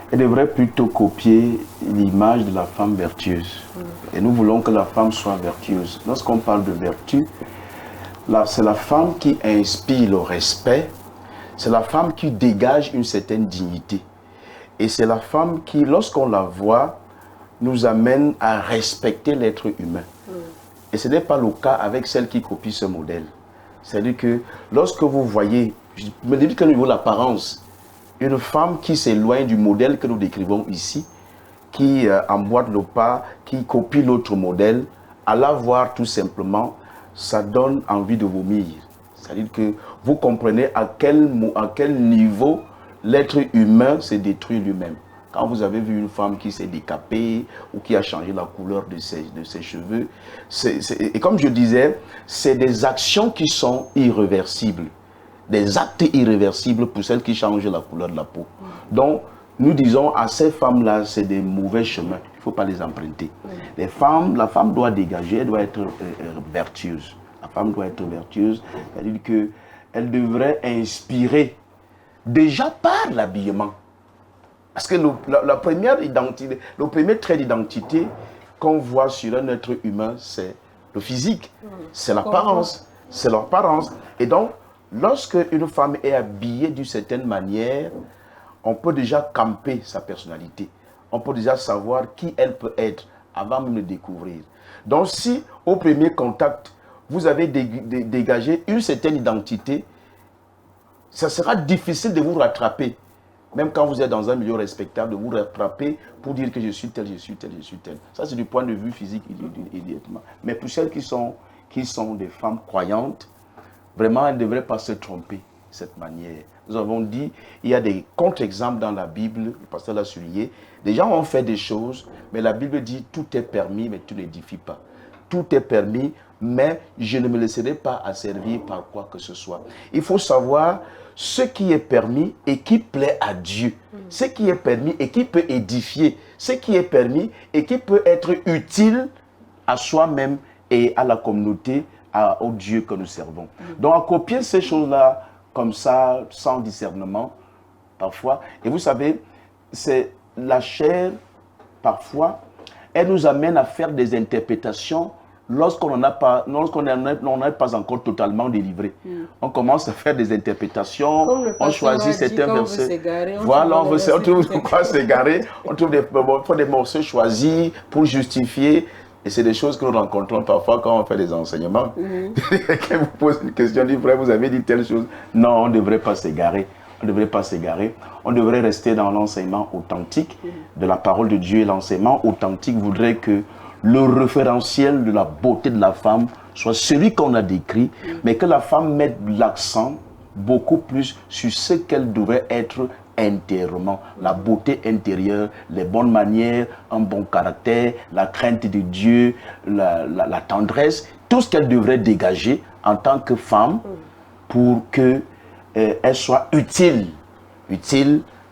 Elles devraient plutôt copier l'image de la femme vertueuse. Et nous voulons que la femme soit vertueuse. Lorsqu'on parle de vertu, c'est la femme qui inspire le respect, c'est la femme qui dégage une certaine dignité. Et c'est la femme qui, lorsqu'on la voit, nous amène à respecter l'être humain. Et ce n'est pas le cas avec celle qui copie ce modèle. C'est-à-dire que lorsque vous voyez, je me dis qu'au niveau de l'apparence, une femme qui s'éloigne du modèle que nous décrivons ici, qui emboîte le pas, qui copie l'autre modèle, à la voir tout simplement, ça donne envie de vomir. C'est-à-dire que vous comprenez à quel niveau l'être humain s'est détruit lui-même. Quand vous avez vu une femme qui s'est décapée ou qui a changé la couleur de ses cheveux, et comme je disais, c'est des actions qui sont irréversibles. Des actes irréversibles pour celles qui changent la couleur de la peau. Donc, nous disons à ces femmes-là, c'est des mauvais chemins. Il ne faut pas les emprunter. La femme doit dégager, elle doit être vertueuse. La femme doit être vertueuse, c'est-à-dire qu'elle devrait inspirer déjà par l'habillement. Parce que la première identité, le premier trait d'identité qu'on voit sur un être humain, c'est le physique, c'est l'apparence. C'est l'apparence. Et donc, lorsque une femme est habillée d'une certaine manière, on peut déjà camper sa personnalité. On peut déjà savoir qui elle peut être avant même de le découvrir. Donc si au premier contact, vous avez dégagé une certaine identité, ça sera difficile de vous rattraper. Même quand vous êtes dans un milieu respectable, de vous rattraper pour dire que je suis tel, je suis tel, je suis tel. Ça c'est du point de vue physique immédiatement. Mais pour celles qui sont des femmes croyantes, vraiment, elles ne devraient pas se tromper de cette manière. Nous avons dit, il y a des contre-exemples dans la Bible, le pasteur l'a souligné. Des gens ont fait des choses, mais la Bible dit, tout est permis, mais tout n'édifie pas. Tout est permis, mais je ne me laisserai pas asservir par quoi que ce soit. Il faut savoir ce qui est permis et qui plaît à Dieu. Ce qui est permis et qui peut édifier. Ce qui est permis et qui peut être utile à soi-même et à la communauté, au Dieu que nous servons. Donc à copier ces choses-là comme ça, sans discernement, parfois, et vous savez, c'est la chair, parfois, elle nous amène à faire des interprétations lorsqu'on n'est pas encore totalement délivré. On commence à faire des interprétations, on choisit certains versets. Voilà, on trouve quoi s'égarer, on trouve des morceaux choisis pour justifier. Et c'est des choses que nous rencontrons parfois quand on fait des enseignements. Quelqu'un vous pose une question, dit frère, vous avez dit telle chose. Non, on ne devrait pas s'égarer. On ne devrait pas s'égarer. On devrait rester dans l'enseignement authentique de la parole de Dieu. Et l'enseignement authentique voudrait que le référentiel de la beauté de la femme soit celui qu'on a décrit, mais que la femme mette l'accent beaucoup plus sur ce qu'elle devrait être intérieurement, la beauté intérieure, les bonnes manières, un bon caractère, la crainte de Dieu, la tendresse, tout ce qu'elle devrait dégager en tant que femme pour qu'elle soit utile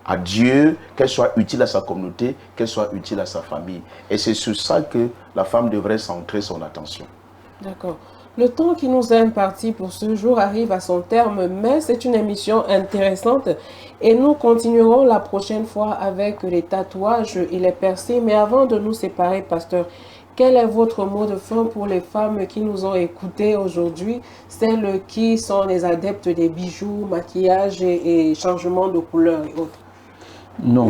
à Dieu, qu'elle soit utile à sa communauté, qu'elle soit utile à sa famille. Et c'est sur ça que la femme devrait centrer son attention. D'accord. Le temps qui nous est imparti pour ce jour arrive à son terme, mais c'est une émission intéressante et nous continuerons la prochaine fois avec les tatouages et les piercings. Mais avant de nous séparer, pasteur, quel est votre mot de fin pour les femmes qui nous ont écoutés aujourd'hui, celles qui sont les adeptes des bijoux, maquillage et changement de couleur et autres? Non,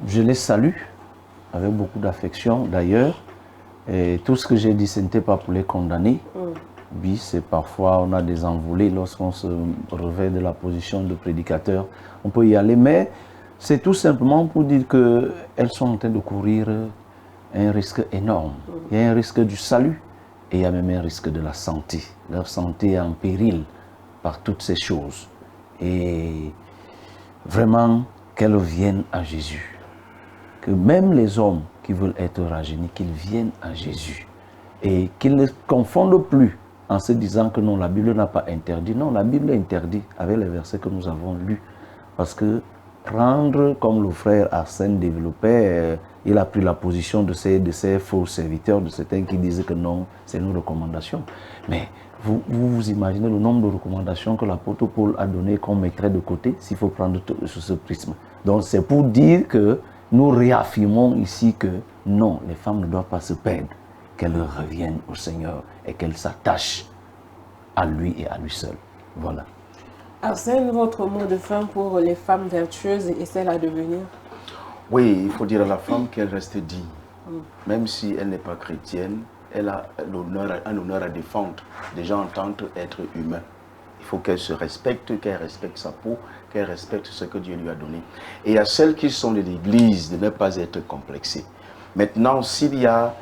je les salue avec beaucoup d'affection d'ailleurs. Et tout ce que j'ai dit, ce n'était pas pour les condamner. Oui, c'est parfois, on a des envolées lorsqu'on se revêt de la position de prédicateur. On peut y aller, mais c'est tout simplement pour dire qu'elles sont en train de courir un risque énorme. Il y a un risque du salut et il y a même un risque de la santé. Leur santé est en péril par toutes ces choses. Et vraiment, qu'elles viennent à Jésus. Que même les hommes qui veulent être rajeunis, qu'ils viennent à Jésus. Et qu'ils ne confondent plus en se disant que non, la Bible n'a pas interdit. Non, la Bible interdit avec les versets que nous avons lus. Parce que prendre, comme le frère Arsène développait, il a pris la position de ces faux serviteurs, de certains qui disaient que non, c'est une recommandation. Mais vous imaginez le nombre de recommandations que l'apôtre Paul a donné qu'on mettrait de côté s'il faut prendre sur ce prisme. Donc c'est pour dire que nous réaffirmons ici que non, les femmes ne doivent pas se perdre, qu'elles reviennent au Seigneur et qu'elles s'attachent à lui et à lui seul. Voilà. Arsène, votre mot de fin pour les femmes vertueuses et celles à devenir? Oui, il faut dire à la femme qu'elle reste digne. Même si elle n'est pas chrétienne, elle a un honneur à défendre, déjà en tant qu'être humain. Il faut qu'elle se respecte, qu'elle respecte sa peau, qu'elle respecte ce que Dieu lui a donné. Et à celles qui sont de l'Église, de ne pas être complexées. Maintenant, s'il y a,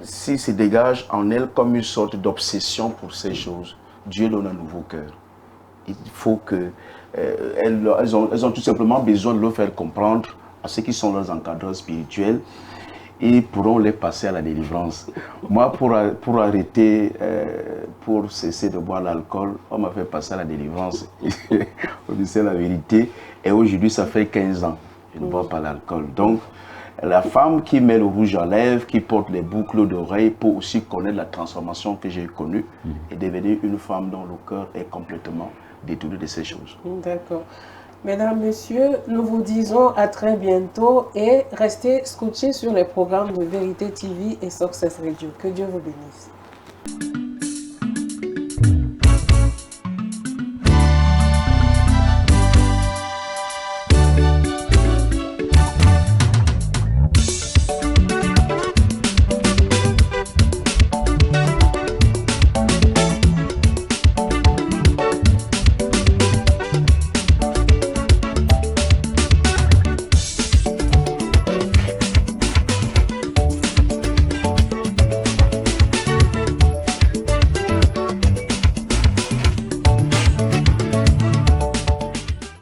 s'il se dégage en elle comme une sorte d'obsession pour ces choses, Dieu donne un nouveau cœur. Il faut que elles ont tout simplement besoin de leur faire comprendre à ceux qui sont leurs encadreurs spirituels et pourront les passer à la délivrance. Moi, pour arrêter, pour cesser de boire l'alcool, on m'a fait passer à la délivrance. On disait la vérité. Et aujourd'hui, ça fait 15 ans. Je ne bois pas l'alcool. Donc, la femme qui met le rouge à lèvres, qui porte les boucles d'oreilles pour aussi connaître la transformation que j'ai connue et devenir une femme dont le cœur est complètement détourné de ces choses. D'accord. Mesdames, Messieurs, nous vous disons à très bientôt et restez scotchés sur les programmes de Vérité TV et Success Radio. Que Dieu vous bénisse.